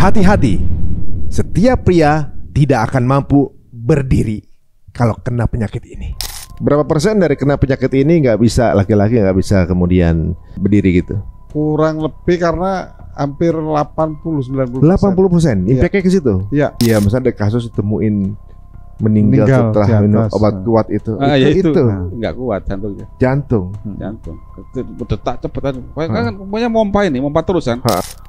Hati-hati, setiap pria tidak akan mampu berdiri kalau kena penyakit ini. Berapa persen dari kena penyakit ini nggak bisa, laki-laki nggak bisa kemudian berdiri gitu? Kurang lebih karena hampir 80-90%. 80%, impactnya ke situ? Iya. Iya, misalnya ada kasus ditemuin meninggal setelah minum obat kuat itu. Itu nggak kuat jantungnya. Jantung. Jantung. Detak cepetan. Kan punya pompa terus kan.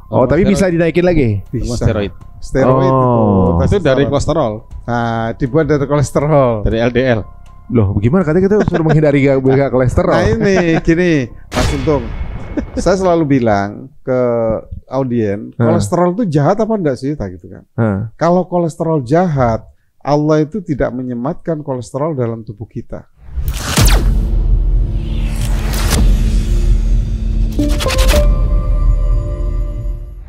Oh, tapi bisa dinaikin lagi. Bisa. Steroid. Steroid Itu dari kolesterol. Nah, dibuat dari kolesterol. Dari LDL. Loh, bagaimana katanya kita suruh menghindari gak kolesterol? Nah ini, gini, Mas Untung. Saya selalu bilang ke audien, kolesterol itu jahat apa enggak sih? Tak gitu kan. Kalau kolesterol jahat, Allah itu tidak menyematkan kolesterol dalam tubuh kita.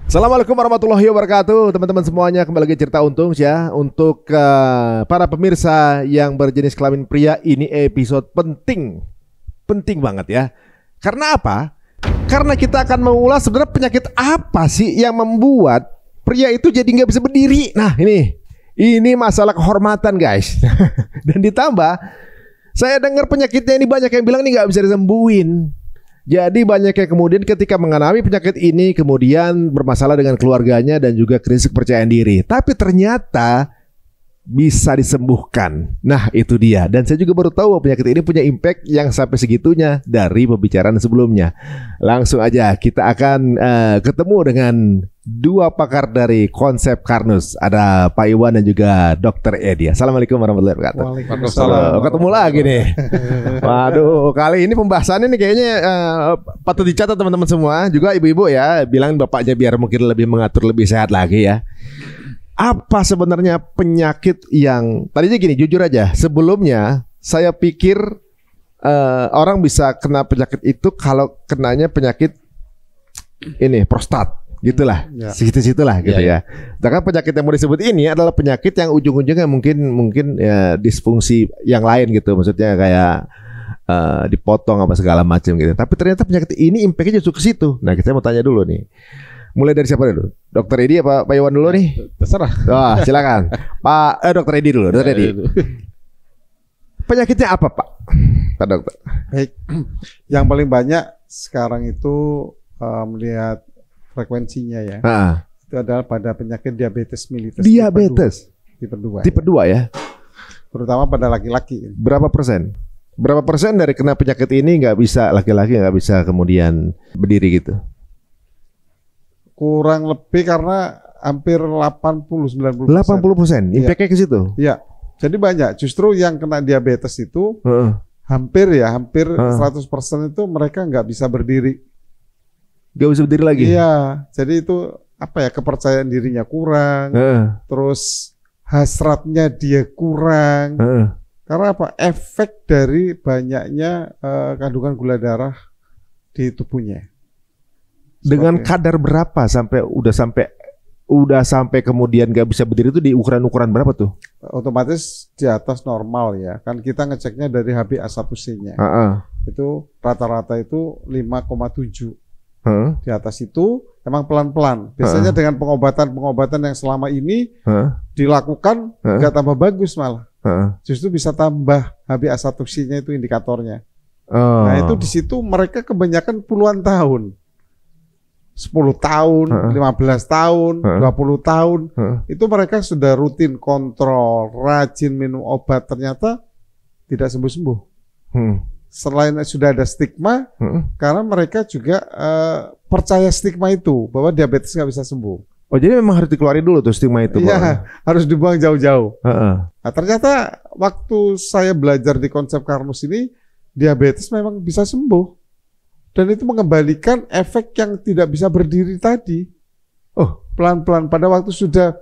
Assalamualaikum warahmatullahi wabarakatuh, teman-teman semuanya. Kembali lagi cerita Untung ya. Untuk para pemirsa yang berjenis kelamin pria, ini episode penting banget ya. Karena apa? Karena kita akan mengulas sebenarnya penyakit apa sih yang membuat pria itu jadi nggak bisa berdiri. Nah ini masalah kehormatan guys. Dan ditambah saya dengar penyakitnya ini banyak yang bilang ini nggak bisa disembuhin. Jadi banyak yang kemudian ketika mengalami penyakit ini kemudian bermasalah dengan keluarganya dan juga krisis kepercayaan diri. Tapi ternyata bisa disembuhkan. Nah itu dia. Dan saya juga baru tahu penyakit ini punya impact yang sampai segitunya dari pembicaraan sebelumnya. Langsung aja kita akan ketemu dengan dua pakar dari konsep Karnus. Ada Pak Iwan dan juga Dr. Edi. Assalamualaikum warahmatullahi wabarakatuh. Waalaikumsalam. Ketemu lagi nih. Waduh, kali ini pembahasannya nih kayaknya patut dicatat teman-teman semua. Juga ibu-ibu ya, bilang bapaknya biar mungkin lebih mengatur lebih sehat lagi ya. Apa sebenarnya penyakit yang tadinya gini, jujur aja, sebelumnya saya pikir orang bisa kena penyakit itu kalau kenanya penyakit ini prostat, gitulah, situ-situlah gitu ya. Sedangkan penyakit yang mau disebut ini adalah penyakit yang ujung-ujungnya mungkin ya disfungsi yang lain gitu, maksudnya kayak dipotong apa segala macam gitu. Tapi ternyata penyakit ini impactnya justru ke situ. Nah, kita mau tanya dulu nih. Mulai dari siapa dulu? Dokter Edi apa Pak Iwan dulu nih? Terserah. Wah, silakan. Dokter Edi dulu. Dokter Edi. Penyakitnya apa, Pak? Pak Dokter. Baik. Yang paling banyak sekarang itu melihat frekuensinya ya. Itu adalah pada penyakit diabetes mellitus. Diabetes. Tipe 2. Tipe 2 ya. Terutama pada laki-laki. Berapa persen? Berapa persen dari kena penyakit ini nggak bisa, laki-laki nggak bisa kemudian berdiri gitu? Kurang lebih karena hampir 80-90%. 80%, impactnya ke situ? Iya, jadi banyak. Justru yang kena diabetes itu hampir 100% itu mereka nggak bisa berdiri. Nggak bisa berdiri lagi? Iya, jadi itu apa ya, kepercayaan dirinya kurang, terus hasratnya dia kurang. Karena apa? Efek dari banyaknya kandungan gula darah di tubuhnya. Dengan kadar berapa sampai kemudian nggak bisa berdiri itu di ukuran berapa tuh? Otomatis di atas normal ya. Kan kita ngeceknya dari HbA1c-nya. Itu rata-rata itu 5,7. Di atas itu emang pelan-pelan. Biasanya dengan pengobatan yang selama ini dilakukan nggak tambah bagus malah. Justru bisa tambah HbA1c-nya itu indikatornya. Nah itu di situ mereka kebanyakan puluhan tahun. 10 tahun, 15 tahun, 20 tahun, itu mereka sudah rutin kontrol, rajin minum obat, ternyata tidak sembuh-sembuh. Selain sudah ada stigma, karena mereka juga percaya stigma itu, bahwa diabetes nggak bisa sembuh. Oh jadi memang harus dikeluarin dulu tuh stigma itu? Iya, harus dibuang jauh-jauh. Nah, ternyata waktu saya belajar di konsep Karnus ini, diabetes memang bisa sembuh. Dan itu mengembalikan efek yang tidak bisa berdiri tadi. Oh, pelan-pelan pada waktu sudah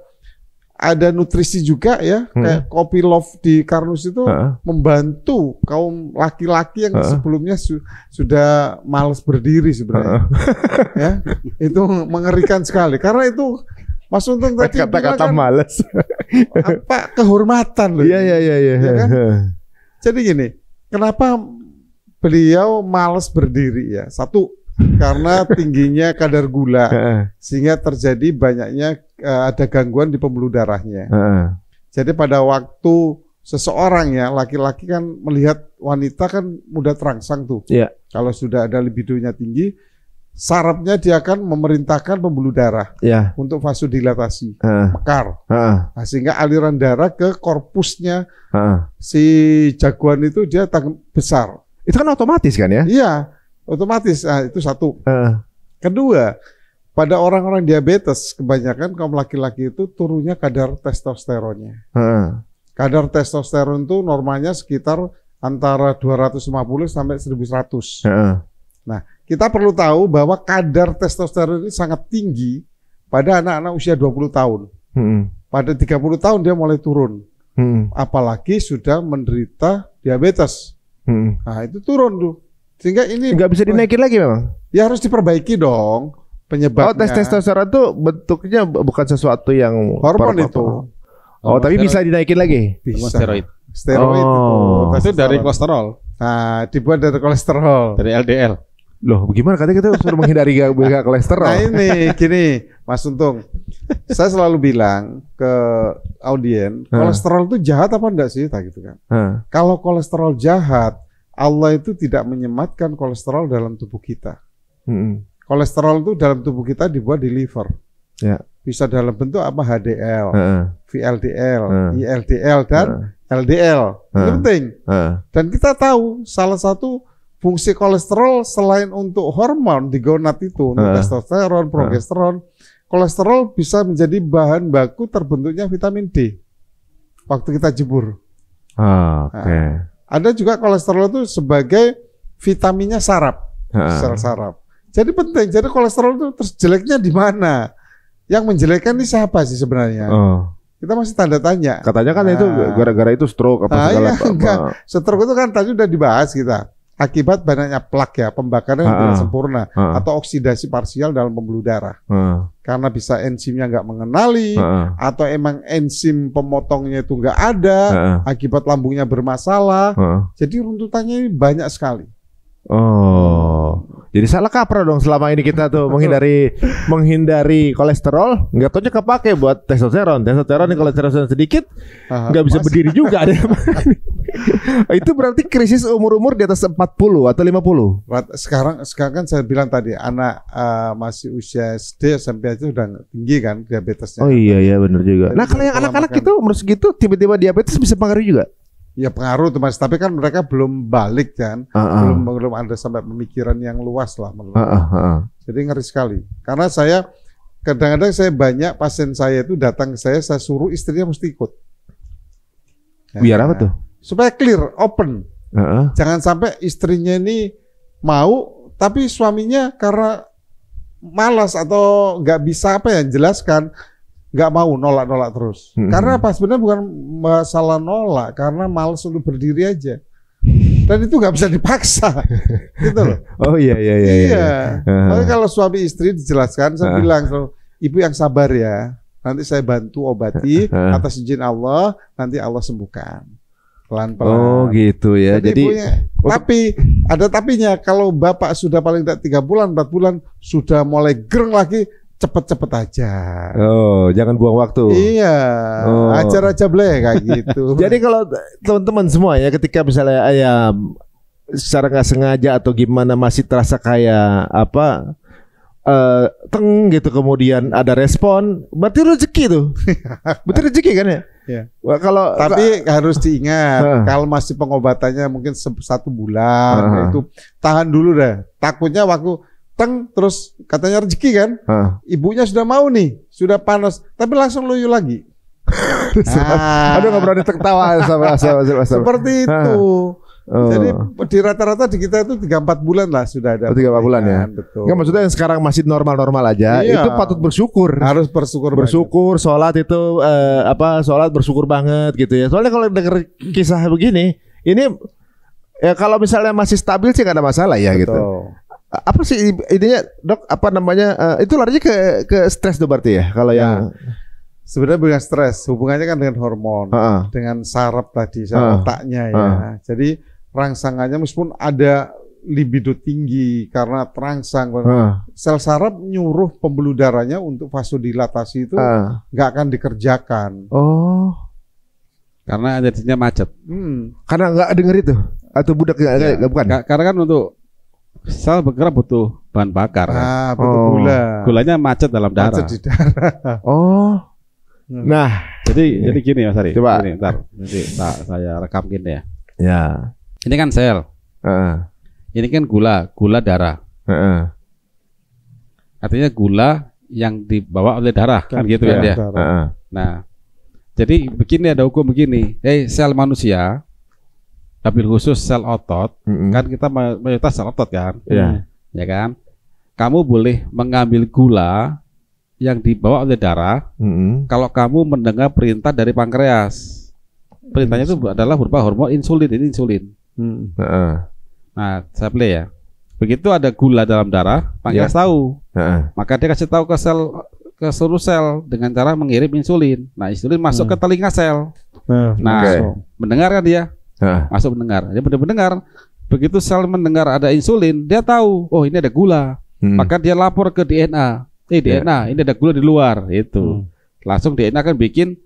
ada nutrisi juga ya, kayak Kopi Love di Karnus itu membantu kaum laki-laki yang sebelumnya sudah malas berdiri sebenarnya. Ya, itu mengerikan sekali karena itu Mas Untung tadi kata-kata malas. Apa kehormatan loh. Iya. Ya kan? Jadi gini, kenapa beliau malas berdiri ya? Satu, karena tingginya kadar gula sehingga terjadi banyaknya ada gangguan di pembuluh darahnya. Jadi pada waktu seseorang ya laki-laki kan melihat wanita kan mudah terangsang tuh. Kalau sudah ada libidonya tinggi, sarafnya dia akan memerintahkan pembuluh darah untuk vasodilatasi, mekar. Sehingga aliran darah ke korpusnya si jagoan itu dia besar. Itu kan otomatis kan ya? Iya, otomatis. Nah, itu satu. Kedua, pada orang-orang diabetes kebanyakan kaum laki-laki itu turunnya kadar testosteronnya. Kadar testosteron itu normalnya sekitar antara 250 sampai 1100. Nah, kita perlu tahu bahwa kadar testosteron ini sangat tinggi pada anak-anak usia 20 tahun. Pada 30 tahun dia mulai turun. Apalagi sudah menderita diabetes. Nah, itu turun tuh. Sehingga ini nggak bisa dinaikin lagi memang. Ya harus diperbaiki dong penyebabnya. Oh, testosteron itu bentuknya bukan sesuatu yang hormon itu. Oh, tapi bisa dinaikin lagi. Bisa. Steroid itu dari kolesterol. Nah, dibuat dari kolesterol. Dari LDL. Loh, bagaimana katanya kita suruh menghindari gak kolesterol? Nah ini, gini, Mas Untung, saya selalu bilang ke audien, kolesterol itu jahat apa enggak sih? Gitu kan. Kalau kolesterol jahat, Allah itu tidak menyematkan kolesterol dalam tubuh kita. Kolesterol itu dalam tubuh kita dibuat di liver. Bisa dalam bentuk apa? HDL, VLDL, ILDL, dan LDL. Itu penting. Dan kita tahu salah satu fungsi kolesterol selain untuk hormon di gonad itu, untuk testosteron, progesteron, kolesterol bisa menjadi bahan baku terbentuknya vitamin D waktu kita jemur. Ada juga kolesterol itu sebagai vitaminnya saraf, sel saraf. Jadi penting. Jadi kolesterol itu terus jeleknya di mana? Yang menjelekkan ini siapa sih sebenarnya? Kita masih tanda tanya. Katanya kan itu gara-gara itu stroke apa segala enggak. Stroke itu kan tadi udah dibahas kita. Akibat banyaknya plak ya, pembakaran yang tidak sempurna atau oksidasi parsial dalam pembuluh darah. Karena bisa enzimnya nggak mengenali atau emang enzim pemotongnya itu nggak ada, akibat lambungnya bermasalah. Jadi runtutannya ini banyak sekali. Jadi salah kaprah dong selama ini kita tuh menghindari kolesterol, nggak taunya kepake buat testosteron. Testosteron yang kolesterol sedikit nggak bisa berdiri juga. Itu berarti krisis umur-umur di atas 40 atau 50. Sekarang kan saya bilang tadi anak masih usia SD SMP aja udah tinggi kan diabetesnya. Oh iya benar juga. Nah kalau yang anak-anak itu umur segitu tiba-tiba diabetes bisa pengaruh juga. Ya pengaruh tuh Mas, tapi kan mereka belum balik kan, belum ada sampai pemikiran yang luas lah menurut Jadi ngeri sekali. Karena saya kadang-kadang banyak pasien saya itu datang ke saya suruh istrinya mesti ikut. Biar apa tuh? Supaya clear, open. Jangan sampai istrinya ini mau, tapi suaminya karena malas atau nggak bisa jelaskan. Nggak mau, nolak terus. Karena apa? Sebenarnya bukan masalah nolak, karena malas untuk berdiri aja. Dan itu nggak bisa dipaksa, gitu loh. Oh iya. Tapi kalau suami istri dijelaskan, saya bilang, ibu yang sabar ya. Nanti saya bantu obati atas izin Allah, nanti Allah sembuhkan pelan-pelan. Oh gitu ya. Jadi tapi ada tapinya. Kalau bapak sudah paling tidak 3 bulan, 4 bulan sudah mulai gereng lagi. Cepet-cepet aja. Oh, jangan buang waktu. Iya. Ajar aja boleh kayak gitu. Jadi kalau teman-teman semua ya, ketika misalnya secara nggak sengaja atau gimana masih terasa kayak teng gitu, kemudian ada respon, berarti rezeki tuh. Betul rezeki kan ya? Iya. Tapi harus diingat kalau masih pengobatannya mungkin 1 bulan, itu tahan dulu deh. Takutnya waktu terus katanya rezeki kan, ibunya sudah mau nih, sudah panas, tapi langsung loyo lagi. Aduh nggak berani tertawa sama. Seperti itu. Jadi di rata-rata di kita itu 3-4 bulan lah sudah ada. 3-4 bulan ya. Betul. Nggak, maksudnya yang sekarang masih normal-normal aja, itu patut bersyukur. Harus bersyukur. Sholat itu sholat bersyukur banget gitu ya. Soalnya kalau denger kisah begini, ini ya kalau misalnya masih stabil sih nggak ada masalah ya. Betul. Gitu. Apa sih intinya dok? Itu larinya ke stres tuh berarti ya? Kalau yang sebenarnya bukan stres, hubungannya kan dengan hormon, dengan saraf tadi, saraf otaknya ya. Jadi rangsangannya meskipun ada libido tinggi, karena terangsang, sel saraf nyuruh pembuluh darahnya untuk vasodilatasi itu nggak akan dikerjakan. Oh, karena energinya macet. Karena nggak denger itu atau budak nggak bukan? Karena kan untuk sel bergerak butuh bahan bakar. Butuh gula. Gulanya macet dalam darah. Macet di darah. Oh. Nah, jadi gini Mas Ari. Coba. Gini, bentar. Nanti saya rekam gini ya. Ya. Ini kan sel. Ini kan gula darah. Artinya gula yang dibawa oleh darah kan gitu ya dia. Nah, jadi begini, ada hukum begini. Sel manusia, tapi khusus sel otot, kan kita mayoritas sel otot kan, ya kan. Kamu boleh mengambil gula yang dibawa oleh darah kalau kamu mendengar perintah dari pankreas. Perintahnya itu adalah berupa hormon insulin. Ini insulin. Nah, saya play ya. Begitu ada gula dalam darah, pankreas tahu. Maka dia kasih tahu ke seluruh sel dengan cara mengirim insulin. Nah, insulin masuk ke telinga sel. Mendengar kan dia? Masuk mendengar. Dia mendengar. Begitu sel mendengar ada insulin, dia tahu, oh ini ada gula. Maka dia lapor ke DNA. DNA, ini ada gula di luar. Itu. Langsung DNA kan bikin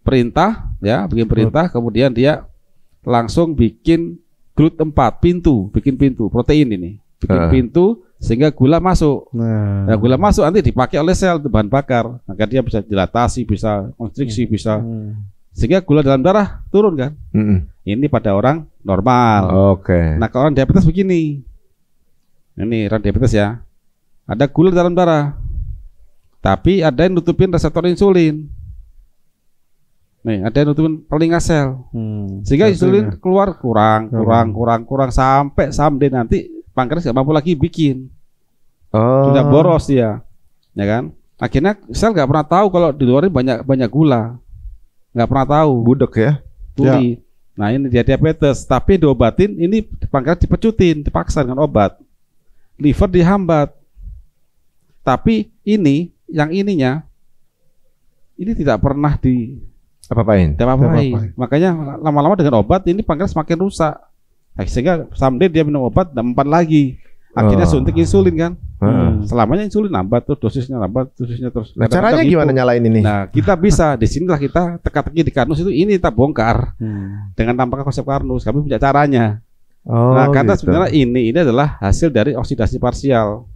perintah, ya, kemudian dia langsung bikin glut 4 pintu, bikin pintu protein ini, bikin pintu sehingga gula masuk. Nah, gula masuk nanti dipakai oleh sel untuk bahan bakar, maka dia bisa dilatasi, bisa konstriksi, bisa sehingga gula dalam darah turun kan. Ini pada orang normal. Nah, kalau orang diabetes begini, ini orang diabetes ya, ada gula dalam darah, tapi ada yang nutupin reseptor insulin. Nih, ada yang nutupin telinga sel, sehingga insulin keluar kurang sampai someday nanti pankreas nggak mampu lagi bikin, sudah boros dia, ya kan? Akhirnya sel nggak pernah tahu kalau di luar ini banyak gula, nggak pernah tahu. Budek ya? Tuli. Nah, ini dia diabetes, tapi diobatin, ini pankreas dipecutin, dipaksa dengan obat, liver dihambat, tapi ini yang ininya ini tidak pernah Apa-apain. Makanya lama-lama dengan obat ini pankreas makin rusak. Sehingga someday dia minum obat dan mempan lagi. Akhirnya suntik insulin kan. Selamanya insulin nambah terus, dosisnya terus. Nah, caranya gimana nyalain ini? Nah, kita bisa di sinilah kita teka-teki di Karnus itu ini kita bongkar. Dengan tampaknya konsep Karnus, kami punya caranya. Nah, karena sebenarnya ini adalah hasil dari oksidasi parsial.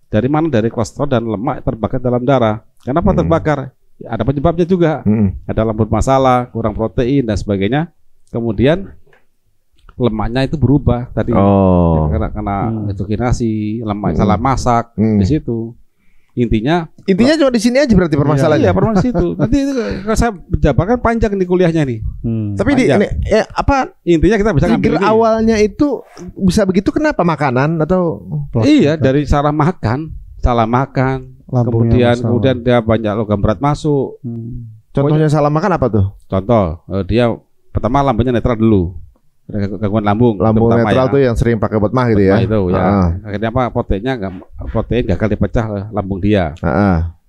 Dari mana? Dari kolesterol dan lemak terbakar dalam darah. Kenapa terbakar? Ada penyebabnya juga. Ada lambung masalah, kurang protein dan sebagainya. Kemudian lemaknya itu berubah tadi. Karena hidrogenasi, lemak salah masak di situ. Intinya cuma di sini aja berarti permasalahannya. Iya, permasalahan situ. Nanti kalau saya jabarkan panjang di kuliahnya nih. Tapi intinya kita bisa trigger awalnya itu bisa begitu kenapa? Makanan atau? Iya, dari cara makan, salah makan. Kemudian dia banyak logam berat masuk. Contohnya salah makan apa tuh? Contoh, dia pertama lambungnya netral dulu. Gangguan lambung netral tuh yang sering pakai buat mah gitu ya. Itu ya. Akhirnya apa? Protein gagal dipecah lambung dia.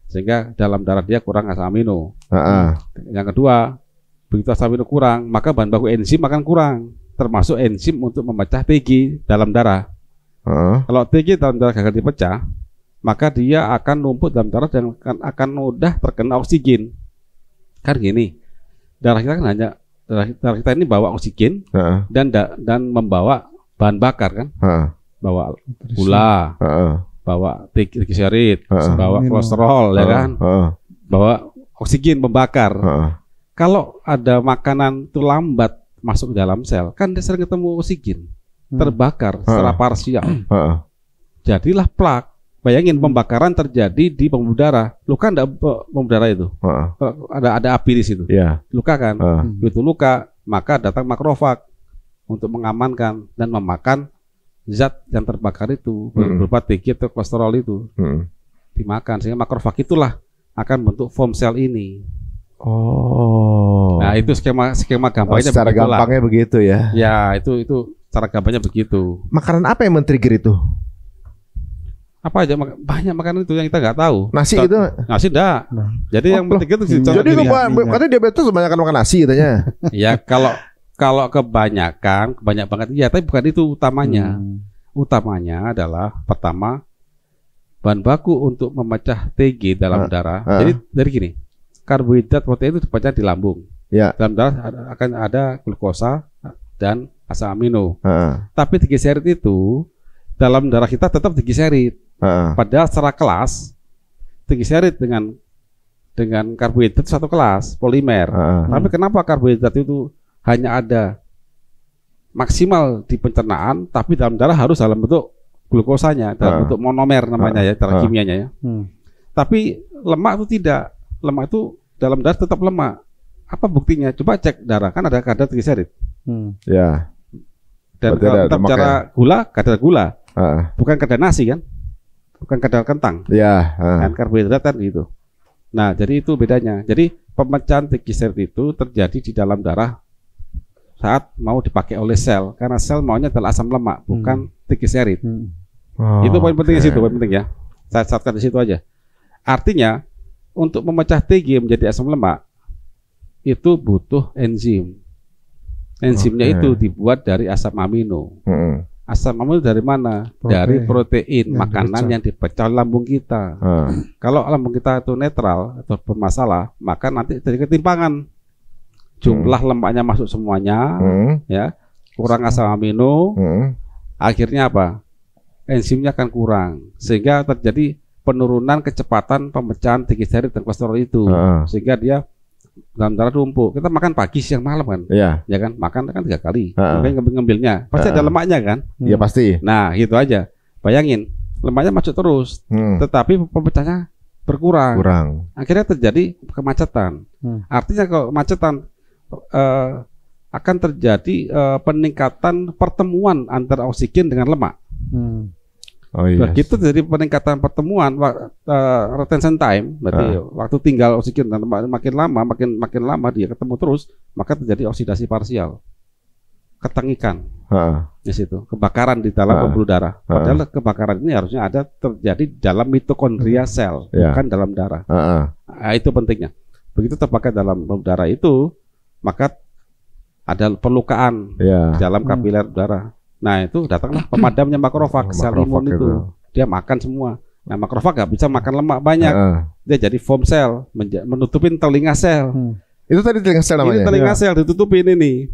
Sehingga dalam darah dia kurang asam amino. Yang kedua, begitu asam amino kurang, maka bahan baku enzim akan kurang, termasuk enzim untuk memecah TG dalam darah. Kalau TG dalam darah gagal dipecah, maka dia akan numpuk dalam darah dan akan mudah terkena oksigen. Kan gini, darah kita kan darah kita ini bawa oksigen dan membawa bahan bakar kan, bawa gula, bawa trigliserid, bawa kolesterol, ya kan, bawa oksigen pembakar. Kalau ada makanan itu lambat masuk ke dalam sel, kan dia sering ketemu oksigen, terbakar secara parsial, jadilah plak. Bayangin pembakaran terjadi di pembuluh darah. Luka enggak pembuluh darah itu? Ada api di situ. Luka kan? Begitu luka, maka datang makrofag untuk mengamankan dan memakan zat yang terbakar itu berupa TG atau kolesterol itu. Dimakan sehingga makrofag itulah akan bentuk foam sel ini. Nah, itu skema gampangnya secara gampangnya begitu ya. Ya, itu cara gampangnya begitu. Makanan apa yang men-trigger itu? Apa aja banyak makanan itu yang kita nggak tahu. Nasi itu? Nasi enggak. Jadi yang penting itu jadi katanya diabetes kebanyakan makan nasi katanya. Ya kalau Kalau kebanyak banget ya, tapi bukan itu utamanya. Utamanya adalah pertama bahan baku untuk memecah TG dalam darah. Jadi dari gini, karbohidrat protein itu dipecah di lambung. Ya. Dalam darah akan ada glukosa dan asam amino. Tapi trigliserid itu dalam darah kita tetap trigliserid. Padahal secara kelas trigliserid dengan karbohidrat satu kelas polimer. Tapi kenapa karbohidrat itu hanya ada maksimal di pencernaan, tapi dalam darah harus dalam bentuk glukosanya, dalam bentuk monomer namanya ya, cara kimianya ya. Tapi lemak itu tidak. Lemak itu dalam darah tetap lemak. Apa buktinya? Coba cek darah, kan ada kadar trigliserid. Ya. Dan kalau kita bicara gula, kadar gula. Bukan kadar nasi kan? Bukan kadar kentang. Ya. Kan karbohidrat kan gitu. Nah, jadi itu bedanya. Jadi pemecahan trigliserid itu terjadi di dalam darah saat mau dipakai oleh sel, karena sel maunya adalah asam lemak, bukan trigliserid. Itu poin penting di situ, poin penting ya. Saya catatkan di situ aja. Artinya untuk memecah TG menjadi asam lemak itu butuh enzim. Enzimnya itu dibuat dari asam amino. Asam amino dari mana? Dari protein makanan yang dipecah lambung kita. Kalau lambung kita itu netral atau bermasalah, maka nanti terjadi ketimpangan. Jumlah lemaknya masuk semuanya, ya, kurang asam amino, akhirnya apa? Enzimnya akan kurang, sehingga terjadi penurunan kecepatan pemecahan trigliserid dan kolesterol itu, sehingga dia dalam darah tumpuk. Kita makan pagi, siang, malam kan, ya kan, makan kan 3 kali, ngambilnya, pasti ada lemaknya kan? Iya pasti. Nah, gitu aja. Bayangin, lemaknya masuk terus, tetapi pemecahnya berkurang. Akhirnya terjadi kemacetan. Artinya kalau kemacetan akan terjadi peningkatan pertemuan antara oksigen dengan lemak. Begitu jadi peningkatan pertemuan retention time, berarti waktu tinggal oksigen dan lemak makin lama dia ketemu terus, maka terjadi oksidasi parsial, ketengikan di situ, kebakaran di dalam pembuluh darah. Padahal kebakaran ini harusnya ada terjadi dalam mitokondria sel, bukan dalam darah. Nah, itu pentingnya. Begitu terbakar dalam pembuluh darah itu, maka ada perlukaan di dalam kapiler darah. Nah, itu datanglah pemadamnya makrofag, sel imun itu. Dia makan semua. Nah, makrofag nggak bisa makan lemak banyak. Dia jadi foam sel, menutupin telinga sel. Itu tadi telinga sel namanya? Ini telinga sel ditutupin ini.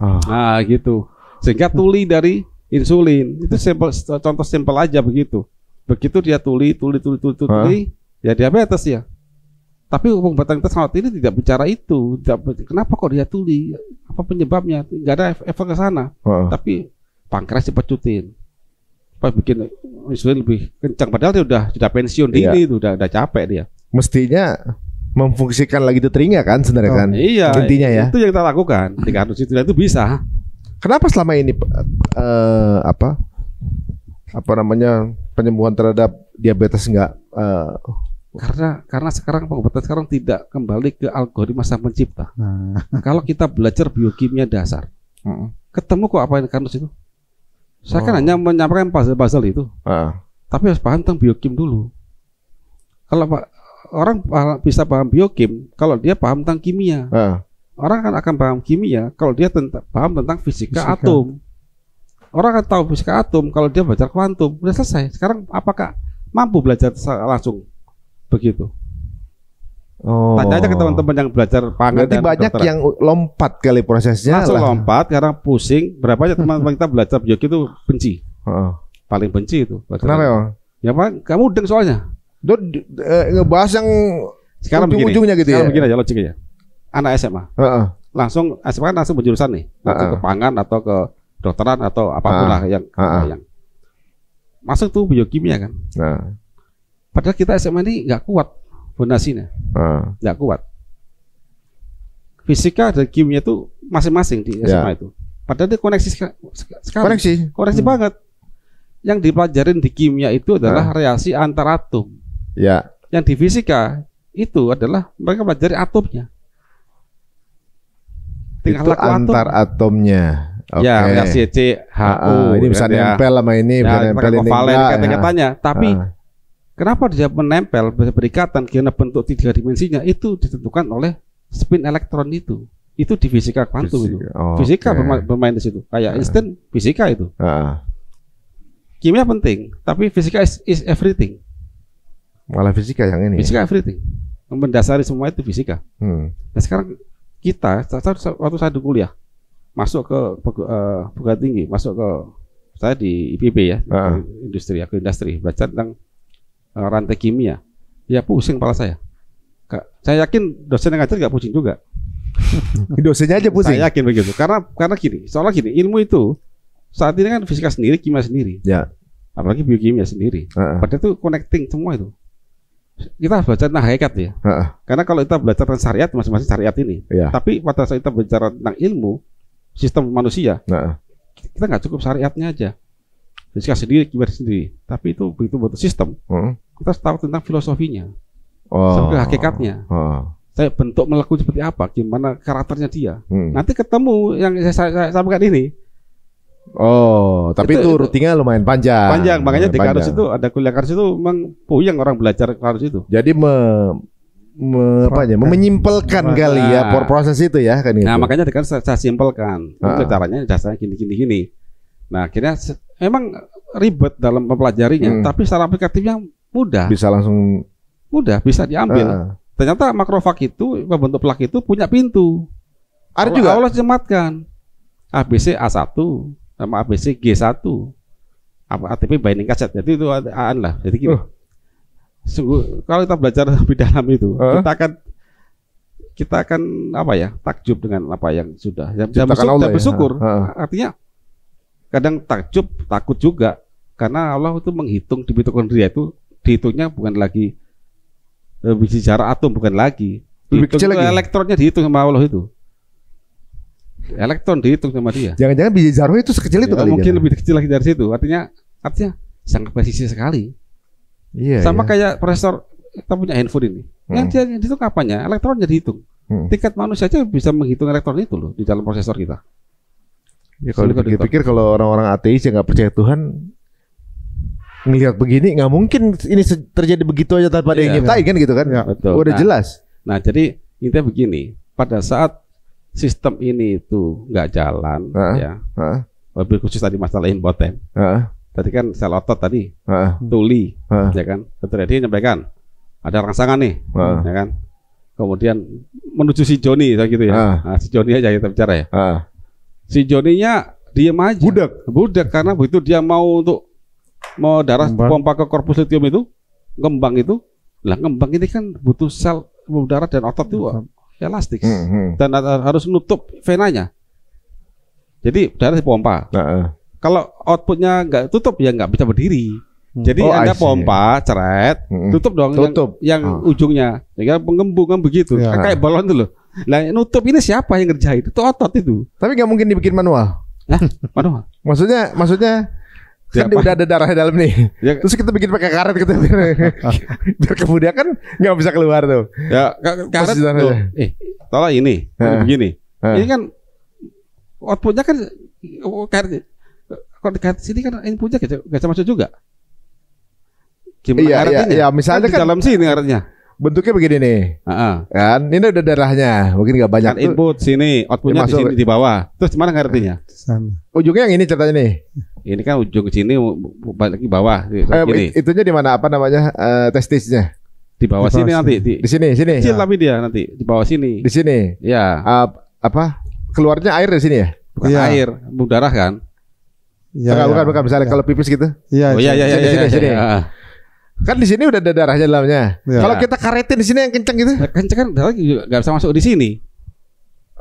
Nah, gitu. Sehingga tuli dari insulin. Itu contoh simpel aja begitu. Begitu dia tuli, ya diabetes ya. Tapi pengobatan kita saat ini tidak bicara itu. Kenapa kok dia tuli? Apa penyebabnya? Nggak ada efek ke sana. Tapi pankreas dipecutin. Supaya bikin insulin lebih kencang. Padahal dia sudah pensiun dini, udah capek dia. Mestinya memfungsikan lagi itu telinga kan sebenarnya kan? Iya. Intinya ya. Itu yang kita lakukan. 300 itu bisa. Kenapa selama ini apa namanya penyembuhan terhadap diabetes enggak karena sekarang pengobatan sekarang tidak kembali ke algoritma sang pencipta. Kalau kita belajar biokimia dasar, ketemu kok apa yang kanus itu. Saya kan hanya menyampaikan puzzle itu, tapi harus paham tentang biokim dulu. Kalau orang bisa paham biokim, kalau dia paham tentang kimia, orang akan paham kimia kalau dia paham tentang fisika atom. Orang akan tahu fisika atom kalau dia belajar kuantum. Udah selesai. Sekarang apakah mampu belajar langsung? Begitu. Tanya aja ke teman-teman yang belajar pangan. Berarti banyak kedokteran yang lompat kali prosesnya. Langsung lompat karena pusing. Berapa aja teman-teman kita belajar biokim itu benci. Paling benci itu. Kenapa ya? Ya Pak, kamu deng soalnya. Ngebahas yang sekarang ujung-ujungnya gitu sekarang ya. Begini aja logiknya. Anak SMA. Langsung SMA kan langsung berjurusan nih. Atau ke pangan atau ke dokteran atau apapun lah yang masuk tuh biokimia kan. Padahal kita SMA ini nggak kuat fondasinya, nggak kuat. Fisika dan kimia itu masing-masing di SMA itu. Padahal dia koneksi sekali. Koneksi banget. Yang dipelajarin di kimia itu adalah reaksi antar atom. Yang di fisika itu adalah mereka pelajari atomnya. Tinggal itu antar atomnya. Ya, reaksi CHO. Ini bisa nempel sama ini, bisa nempel ini kata-katanya. Tapi kenapa dia menempel, bisa berikatan karena bentuk 3 dimensinya itu ditentukan oleh spin elektron itu. itu di fisika kuantum itu. Fisika bermain di situ. Kayak Einstein fisika itu. Kimia penting, tapi fisika is everything. Malah fisika yang ini. Fisika everything. Mendasari semua itu fisika. Nah sekarang kita waktu saya di kuliah masuk ke perguruan tinggi, masuk ke saya di IPB ya, industri belajar tentang rantai kimia. Ya pusing kepala saya. Saya yakin dosen yang ngajar nggak pusing juga. Dosennya aja pusing. Saya yakin begitu. Karena gini, soalnya gini, ilmu itu saat ini kan fisika sendiri, kimia sendiri. Ya. Apalagi biokimia sendiri. Padahal itu connecting semua itu. Kita harus belajar tentang hakikat ya. Karena kalau kita belajar tentang syariat, masing-masing syariat ini. Tapi pada saat kita bicara tentang ilmu sistem manusia, kita nggak cukup syariatnya aja. Fisika sendiri, kimia sendiri. Tapi itu begitu butuh sistem. Kita harus tahu tentang filosofinya, sampai hakikatnya. Saya bentuk molekul seperti apa, gimana karakternya dia. Nanti ketemu yang saya sampaikan ini. Tapi itu rutinnya lumayan panjang. Makanya di Karus itu ada kuliah Karus itu memang puyeng orang belajar Karus itu. Jadi menyimpelkan kali ya proses itu ya kan gitu. Nah, makanya kan saya simpelkan. Itu caranya dasarnya gini. Nah, akhirnya memang ribet dalam mempelajarinya, tapi secara aplikatifnya mudah. Bisa langsung mudah, bisa diambil. Ternyata makrofag itu membentuk plak itu punya pintu. Ada juga Allah sematkan ABC A1 sama ABC G1. ATP binding cassette. Jadi itu AN lah. Jadi gini. Sungguh kalau kita belajar lebih dalam itu, kita akan apa ya? Takjub dengan apa yang sudah. Dan bersyukur. Artinya kadang takjub, takut juga karena Allah itu menghitung di mitokondria itu dihitungnya bukan lagi biji jarak atom, bukan lagi. Lebih kecil lagi. Elektronnya dihitung sama Allah itu. Elektron dihitung sama dia. Jangan-jangan biji jarum itu sekecil itu kali. Mungkin lebih kecil lagi dari situ. Artinya sangat presisi sekali. Sama kayak prosesor kita punya handphone ini. Yang dia dihitung apanya? Elektronnya dihitung. Tingkat manusia aja bisa menghitung elektron itu loh di dalam prosesor kita. Ya kalau dipikir kalau orang-orang ateis yang nggak percaya Tuhan ngelihat begini, nggak mungkin ini terjadi begitu aja tanpa ada yang nyiptain kan gitu kan? Ya, betul. Udah jelas. Nah jadi intinya begini, pada saat sistem ini itu nggak jalan, lebih khusus tadi masalah impoten. Tadi kan sel otot tadi, tuli, ya kan? Dr. Edi nyampaikan ada rangsangan nih, ya kan? Kemudian menuju si Joni, gitu ya. Nah, si Joni aja kita bicara ya. Si Joninya diem aja. Budak karena begitu dia mau darah pompa ke korpus luteum itu, ngembang itu. Lah ngembang ini kan butuh sel darah dan otot itu elastik dan harus nutup venanya. Jadi darah dipompa. Kalau outputnya nggak tutup ya nggak bisa berdiri. Jadi Anda pompa, ceret, tutup dong yang ujungnya. Ya penggembungan begitu. Kayak balon itu loh. Lah nutup ini siapa yang ngerjain? Itu otot itu. Tapi nggak mungkin dibikin manual. Manual. Maksudnya kan udah ada darah dalam nih. Terus kita bikin pakai karet gitu biar kemudian kan nggak bisa keluar tuh. Ya karet tuh. Tolong ini begini. Ini kan outputnya kan karet. Kalau di karet sini kan inputnya nggak bisa masuk juga. Gimana karetnya? Iya, misalnya kan dalam sini karetnya. Bentuknya begini nih, kan? Ini udah darahnya, mungkin nggak banyak. Kan input sini, outputnya di sini di bawah. Terus mana artinya? Ujungnya yang ini ceritanya nih. Ini kan ujung ke sini, balik lagi bawah. Itunya di mana? Apa namanya? Testisnya? Di bawah sini nanti. Di sini. Kecil tapi dia nanti di bawah sini. Di sini. Ya. Apa? Keluarnya air dari sini ya? Bukan air, darah kan? Bukan. Misalnya kalau pipis gitu. Iya. Sini. Kan di sini udah ada darahnya dalamnya. Kalau kita karetin di sini yang kenceng gitu. Kenceng kan darah juga nggak bisa masuk di sini.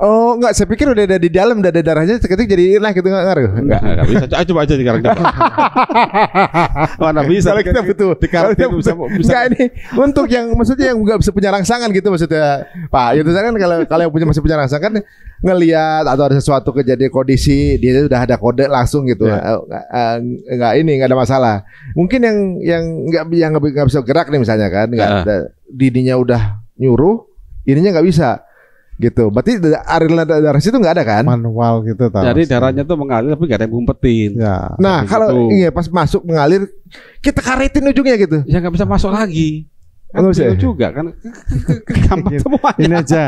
Oh enggak, saya pikir udah ada di dalam, udah ada darahnya, ketik jadi lah gitu nggak ngaruh. Enggak bisa. Coba aja sekarang. Mana bisa? Kalau kita butuh. Bisa. Enggak ini untuk yang maksudnya yang nggak bisa punya rangsangan gitu maksudnya. Pak, itu kan kalau yang masih punya rangsangan ngelihat atau ada sesuatu kejadian kondisi dia udah ada kode langsung gitu. Nggak ada masalah. Mungkin yang nggak bisa gerak nih misalnya kan, dininya udah nyuruh, ininya nggak bisa. Gitu, berarti aliran darah situ nggak ada kan? Manual gitu. Jadi darahnya tuh mengalir tapi nggak ada yang ngumpetin. Ya. Nah kalau pas masuk mengalir, kita karetin ujungnya gitu. Ya nggak bisa masuk lagi. Kan bisa juga kan gampang semuanya. Ini aja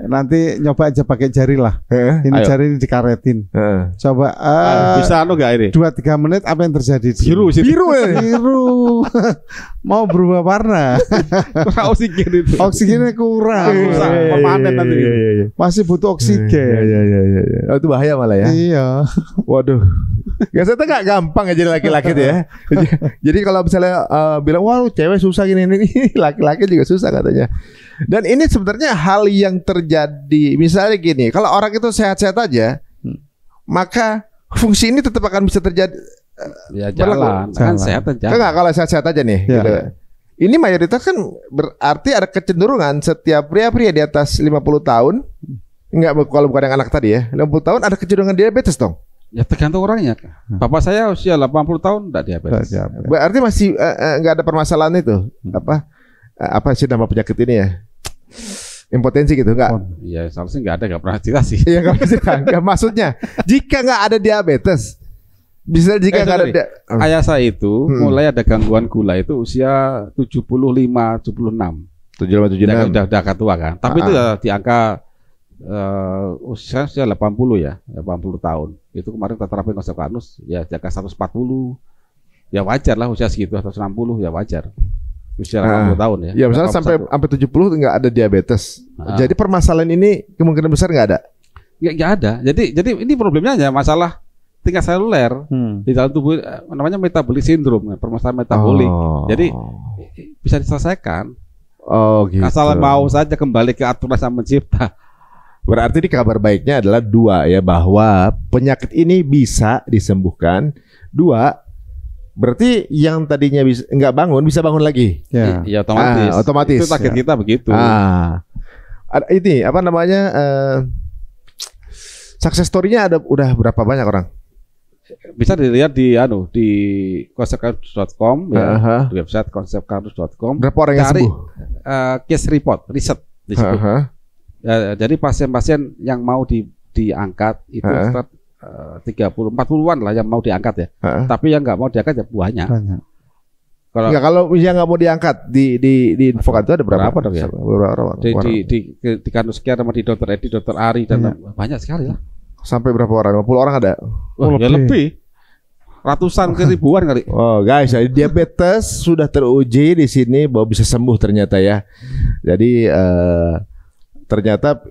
nanti nyoba aja pakai jari lah. Ini ayo. Jari ini dikaretin. Coba bisa nggak ini? 2-3 menit apa yang terjadi? Biru. Biru. Mau berubah warna. Kurang oksigen itu. Oksigennya kurang. Permanen nanti. Masih butuh oksigen. Iya. Oh, itu bahaya malah ya. Iya. Waduh. Ya saya nggak gampang ya jadi laki-laki tuh ya. Jadi kalau misalnya bilang wah cewek susah gini, laki-laki juga susah katanya. Dan ini sebenarnya hal yang terjadi. Misalnya gini, kalau orang itu sehat-sehat aja, maka fungsi ini tetap akan bisa terjadi. Ya jalan. Kan sehat aja. Enggak, kalau sehat-sehat aja nih. Ya. Gitu. Ini mayoritas kan berarti ada kecenderungan setiap pria-pria di atas 50 tahun, enggak kalau bukan yang anak tadi ya, 50 tahun ada kecenderungan diabetes dong. Ya tergantung orangnya. Bapak saya usia 80 tahun enggak diabetes. Berarti masih enggak ada permasalahan itu. Apa sih nama penyakit ini ya? Impotensi gitu enggak? Iya, seharusnya enggak ada, enggak pernah cerita sih. Iya, enggak pernah. Maksudnya, jika enggak ada diabetes, bisa jika enggak ada ayah saya itu mulai ada gangguan gula itu usia 75, 76. 75, 76. Udah tua kan. Tapi itu ya di angka usia 80 ya, 80 tahun. Itu kemarin kita terapin konsep Karnus ya jaga 140. Ya wajar lah usia segitu atau 60 ya wajar. Usia 80 tahun ya. Ya misalnya sampai 70 enggak ada diabetes. Jadi permasalahan ini kemungkinan besar enggak ada. Enggak ada. Jadi ini problemnya hanya masalah tingkat seluler di dalam tubuh, namanya metabolic syndrome, permasalahan metabolik. Jadi bisa diselesaikan. Oh gitu. Asal mau saja kembali ke aturan Sang Pencipta. Berarti di kabar baiknya adalah 2 ya, bahwa penyakit ini bisa disembuhkan. 2, berarti yang tadinya bisa nggak bangun bisa bangun lagi. Ya otomatis. Otomatis. Itu target kita begitu. Ini apa namanya? Success story-nya udah berapa banyak orang? Bisa dilihat di konsepkarnus.com ya, di website konsepkarnus.com. Berapa orang yang sembuh? Case report, riset di situ. Jadi pasien-pasien yang mau diangkat itu 40-an lah yang mau diangkat ya. Tapi yang nggak mau diangkat ya banyak. Kalau yang nggak mau diangkat di info itu ada berapa dong ya? Di Karnus Care sama di Dokter Edi, Dokter Ari dan banyak sekali lah. Sampai berapa orang? 50 orang ada? Ya lebih. Ratusan ke ribuan kali. Oh guys, diabetes sudah teruji di sini bahwa bisa sembuh ternyata ya. Jadi ternyata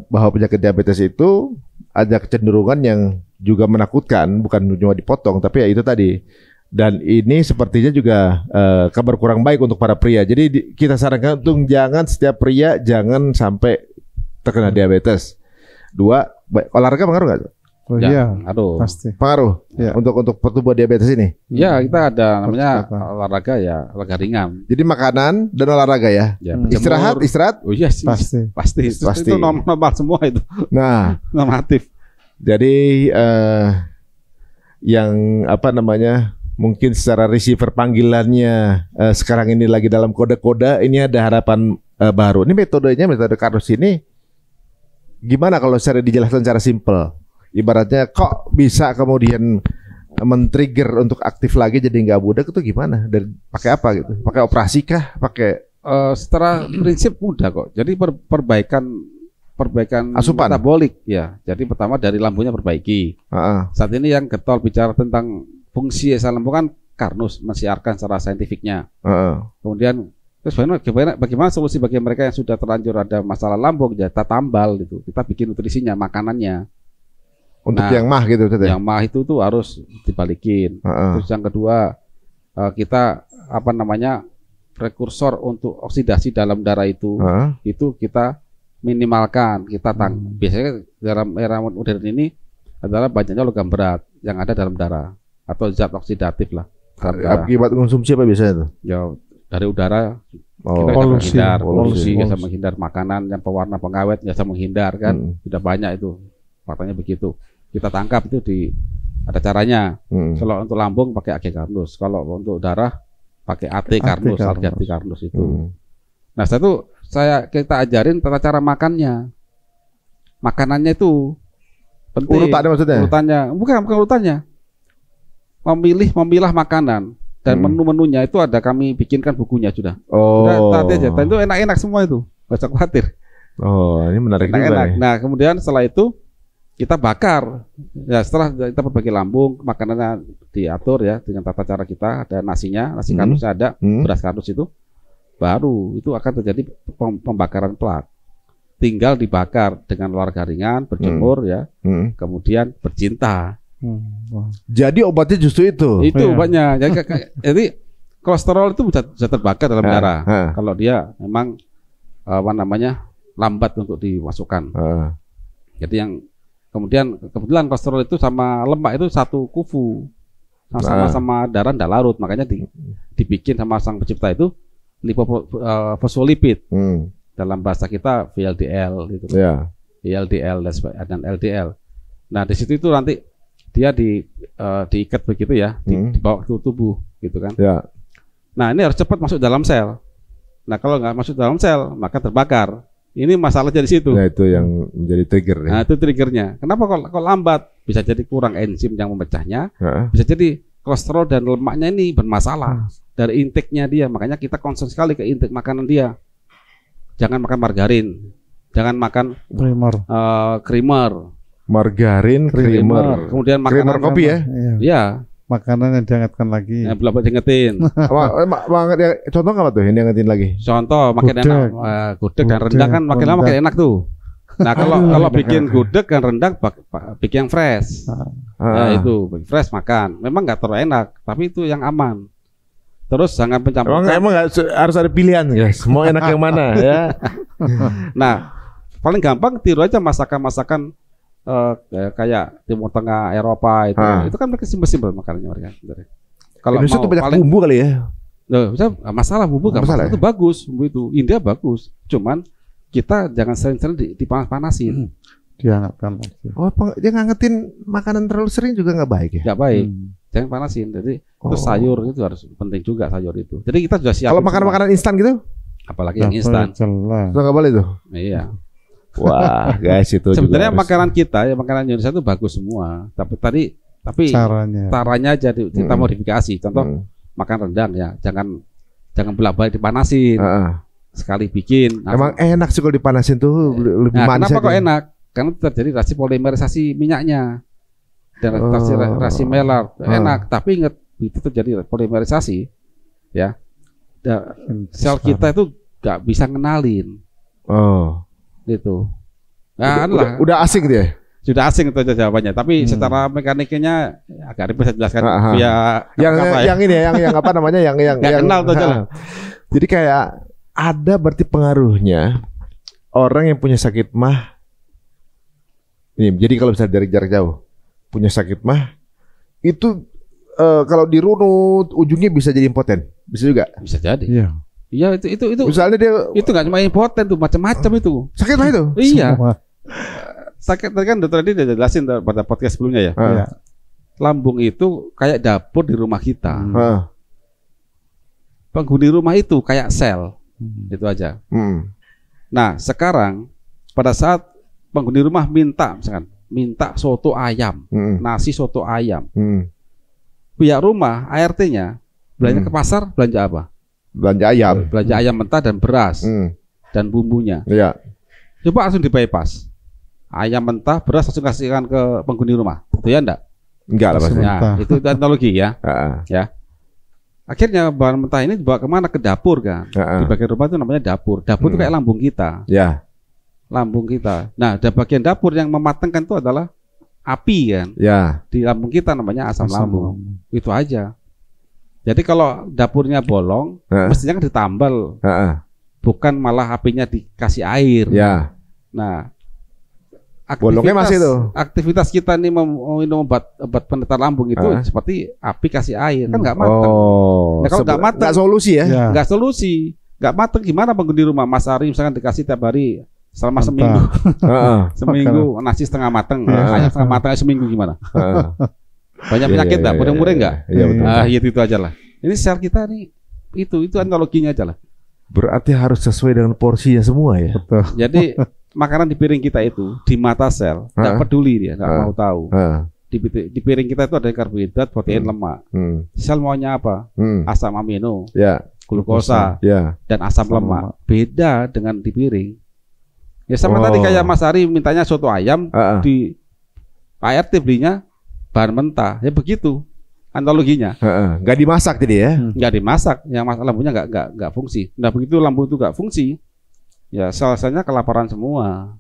bahwa penyakit diabetes itu ada kecenderungan yang juga menakutkan, bukan cuma dipotong, tapi ya itu tadi. Dan ini sepertinya juga kabar kurang baik untuk para pria. Jadi kita sarankan untuk jangan setiap pria jangan sampai terkena diabetes. 2, olahraga pengaruh nggak? Oh iya, pasti. Pengaruh ya. Untuk pertumbuhan diabetes ini. Ya, kita ada namanya olahraga ya, olahraga ringan. Jadi makanan dan olahraga ya. Istirahat. Oh iya sih. Pasti. Itu normal semua itu. Nah, normatif. Jadi yang apa namanya? Mungkin secara receiver panggilannya sekarang ini lagi dalam kode-kode, ini ada harapan baru. Ini metode Karnus ini gimana kalau secara dijelaskan secara simple? Ibaratnya kok bisa kemudian men-trigger untuk aktif lagi jadi nggak budak itu gimana? Dan pakai apa gitu? Pakai operasi kah? Pakai secara prinsip mudah kok. Jadi perbaikan asupan metabolik ya. Jadi pertama dari lambungnya perbaiki. Saat ini yang getol bicara tentang fungsi asam lambung kan Karnus mensiarkan secara saintifiknya. Kemudian terus bagaimana solusi bagi mereka yang sudah terlanjur ada masalah lambung, jatah tambal gitu. Kita bikin nutrisinya, makanannya. Untuk yang mah gitu ya. Yang mah itu tuh harus dibalikin. Terus yang kedua kita prekursor untuk oksidasi dalam darah itu kita minimalkan, kita biasanya dalam era modern ini adalah banyaknya logam berat yang ada dalam darah atau zat oksidatif lah. Akibat konsumsi apa biasanya tuh? Ya dari udara, kita polusi, bisa menghindar makanan yang pewarna pengawet, bisa menghindar kan, sudah banyak itu faktanya begitu. Kita tangkap itu ada caranya. Kalau untuk lambung pakai AG Karnus, kalau untuk darah pakai AT Karnus, AT Karnus itu. Nah setelah itu kita ajarin tata cara makannya. Makanannya itu penting. Urutannya maksudnya? Urutannya, bukan urutannya. Memilah makanan dan menu-menunya itu ada kami bikinkan bukunya sudah. Udah tadi aja. Dan itu enak-enak semua itu. Gak usah khawatir. Oh, ini menarik juga enak. nih. Nah, kemudian setelah itu kita bakar. Ya, setelah kita berbagi lambung, makanannya diatur ya dengan tata cara kita, ada nasinya, nasi kardusnya ada, beras kardus itu. Baru itu akan terjadi pembakaran plak. Tinggal dibakar dengan olahraga ringan, berjemur ya. Kemudian bercinta. Jadi obatnya justru itu. Itu obatnya. Jadi kolesterol itu bisa terbakar dalam darah. Kalau dia memang lambat untuk dimasukkan. Jadi yang kemudian kebetulan kolesterol itu sama lemak itu satu kufu, sama darah tidak larut, makanya dibikin sama sang pencipta itu fosfolipid. Dalam bahasa kita VLDL gitu. VLDL dan LDL. Nah di situ itu nanti dia diikat begitu ya, dibawa ke tubuh gitu kan. Nah ini harus cepat masuk dalam sel. Nah kalau nggak masuk dalam sel maka terbakar. Ini masalah dari situ. Nah itu yang menjadi trigger. Nah itu triggernya. Kenapa kalau lambat? Bisa jadi kurang enzim yang memecahnya. Bisa jadi kolesterol dan lemaknya ini bermasalah dari intake-nya dia. Makanya kita concern sekali ke intake makanan dia. Jangan makan margarin. Jangan makan creamer. Margarin, creamer. Kemudian makanan kopi ya? Iya. Makanan yang dihangatkan lagi. Yang belum diingetin. Contoh apa tuh yang diingetin lagi? Contoh makin enak gudeg dan rendang kan makin lama makin enak tuh. Nah kalau bikin gudeg dan rendang bikin yang fresh. Nah itu fresh makan. Memang nggak terlalu enak, tapi itu yang aman. Terus jangan pencampur. Emang harus ada pilihan guys. Mau enak yang mana ya? Nah paling gampang tiru aja masakan-masakan kayak Timur Tengah, Eropa itu kan mereka simpel-simpel makanannya mereka. Kalau Indonesia mau tuh banyak bumbu kali ya. Bisa masalah bumbu nggak masalah, itu bagus bumbu itu. India bagus, cuman kita jangan sering-sering dipanas-panasin. Dihangatkan lagi. Oh, dia ngangetin makanan terlalu sering juga nggak baik ya? Nggak baik, jangan panasin. Jadi itu sayur itu harus penting juga sayur itu. Jadi kita sudah siap. Kalau makanan instan gitu? Apalagi yang instan. Itu nggak boleh tuh. Iya. Wah, guys itu sebenarnya makanan kita ya makanan Indonesia itu bagus semua. Tapi caranya aja kita modifikasi. Contoh makan rendang ya, jangan bolak-balik dipanasin. Sekali bikin. Emang enak sih kalau dipanasin tuh lebih manis. Kenapa kok enak? Karena terjadi reaksi polimerisasi minyaknya dan reaksi Maillard enak. Tapi ingat itu terjadi polimerisasi ya. Sel kita itu nggak bisa ngenalin. Gitu. Nah, udah asing dia. Sudah asing itu aja jawabannya. Tapi secara mekaniknya agak ribet saya jelaskan via yang ini ya, yang apa namanya yang kenal tuh aja. Jadi kayak ada berarti pengaruhnya orang yang punya sakit mah. Ini jadi kalau bisa dari jarak jauh punya sakit mah itu kalau dirunut ujungnya bisa jadi impoten. Bisa juga. Bisa jadi. Iya. Iya itu. Misalnya dia itu nggak cuma impoten tuh, macam-macam itu. Sakit mah itu? Iya. Sakit tadi kan dokter tadi udah jelasin pada podcast sebelumnya ya. Lambung itu kayak dapur di rumah kita. Penghuni rumah itu kayak sel. Itu aja. Nah sekarang pada saat penghuni rumah minta soto ayam, nasi soto ayam. Pihak rumah ART-nya belanja ke pasar, belanja apa? Belanja ayam mentah dan beras dan bumbunya. Iya. Coba langsung di bypass. Ayam mentah, beras langsung kasihkan ke penghuni rumah. Itu ya enggak? Enggak lah pasti. Nah, itu teknologi ya. Ya. Akhirnya bahan mentah ini dibawa kemana? Ke dapur kan. Di bagian rumah itu namanya dapur. Dapur itu kayak lambung kita. Ya. Lambung kita. Nah, ada bagian dapur yang mematangkan itu adalah api kan. Ya. Di lambung kita namanya asam lambung. Itu aja. Jadi kalau dapurnya bolong, mestinya kan ditambal, bukan malah apinya dikasih air. Ya. Nah, bolongnya masih itu. Aktivitas kita nih minum obat penentar lambung itu seperti api kasih air, kan nggak matang. Nah, kalau nggak matang, nggak solusi ya? Nggak solusi, nggak matang gimana penghuni rumah? Mas Ari misalkan dikasih tiap hari selama seminggu, seminggu nasi setengah matang, ayam setengah matang seminggu gimana? Banyak penyakit nggak? Mudah-mudahan nggak? Iya betul. Itu aja lah. Ini sel kita nih itu analoginya aja lah. Berarti harus sesuai dengan porsinya semua ya. Betul. Jadi makanan di piring kita itu di mata sel nggak peduli dia, nggak mau tahu. Di piring kita itu ada karbohidrat, protein, lemak. Sel maunya apa? Asam amino, glukosa, dan asam lemak. Beda dengan di piring. Ya sama tadi kayak Mas Ari mintanya soto ayam di ART belinya bahan mentah. Ya begitu analoginya. Nggak dimasak jadi ya? Nggak dimasak. Yang lampunya nggak fungsi. Nah begitu lampu itu nggak fungsi, ya sel-selnya kelaparan semua.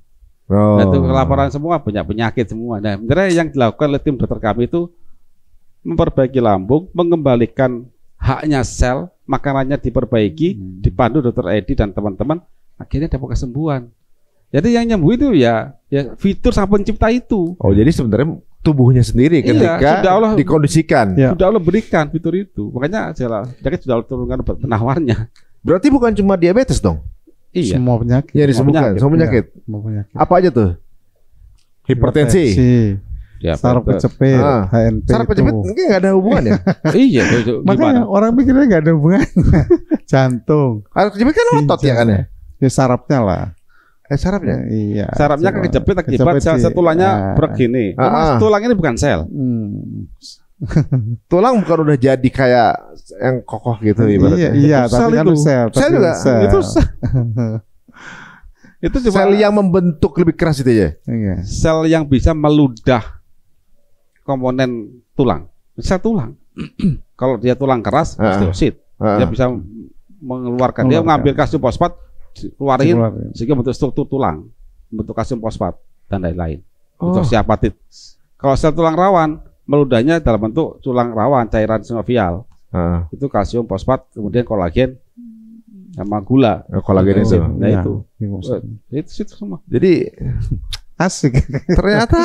Nah, itu kelaparan semua, banyak penyakit semua. Nah sebenarnya yang dilakukan oleh tim dokter kami itu memperbaiki lambung, mengembalikan haknya sel, makanannya diperbaiki, dipandu dokter Edi dan teman-teman, akhirnya dapat kesembuhan. Jadi yang nyembuh itu ya fitur sang pencipta itu. Oh jadi sebenarnya tubuhnya sendiri ketika sudah Allah dikondisikan. Sudah Allah berikan fitur itu. Makanya penyakit sudah Allah turunkan penawarnya. Berarti bukan cuma diabetes dong? Iya. Semua penyakit. Ya disembuhkan, semua penyakit. Ya, semua penyakit. Apa aja tuh? Hipertensi. Saraf kejepit, HNP. Saraf kejepit mungkin nggak ada hubungannya. Iya. Makanya orang pikirnya nggak ada hubungan. Jantung. Saraf kejepit kan otot ya kan ya? Ya sarafnya lah. Sarafnya? Iya. Sarafnya kan kejepit akibat sel tulangnya begini. Tulang ini bukan sel. Tulang bukan udah jadi kayak yang kokoh gitu ibaratnya. Iya, tapi kan sel. Sel juga. Itu itu cuma sel yang membentuk lebih keras itu ya. Iya. Sel yang bisa meludah komponen tulang. Sel tulang. Kalau dia tulang keras, osteosit. Dia bisa mengeluarkan. Dia mengambil kalsium fosfat, keluarin sehingga bentuk struktur tulang, bentuk kalsium fosfat dan lain-lain. Bentuk siapatit. Kalau sel tulang rawan, meludahnya dalam bentuk tulang rawan cairan sinovial. Itu kalsium fosfat, kemudian kolagen sama gula. Kolagen itu. Nah itu semua. Jadi asik. Ternyata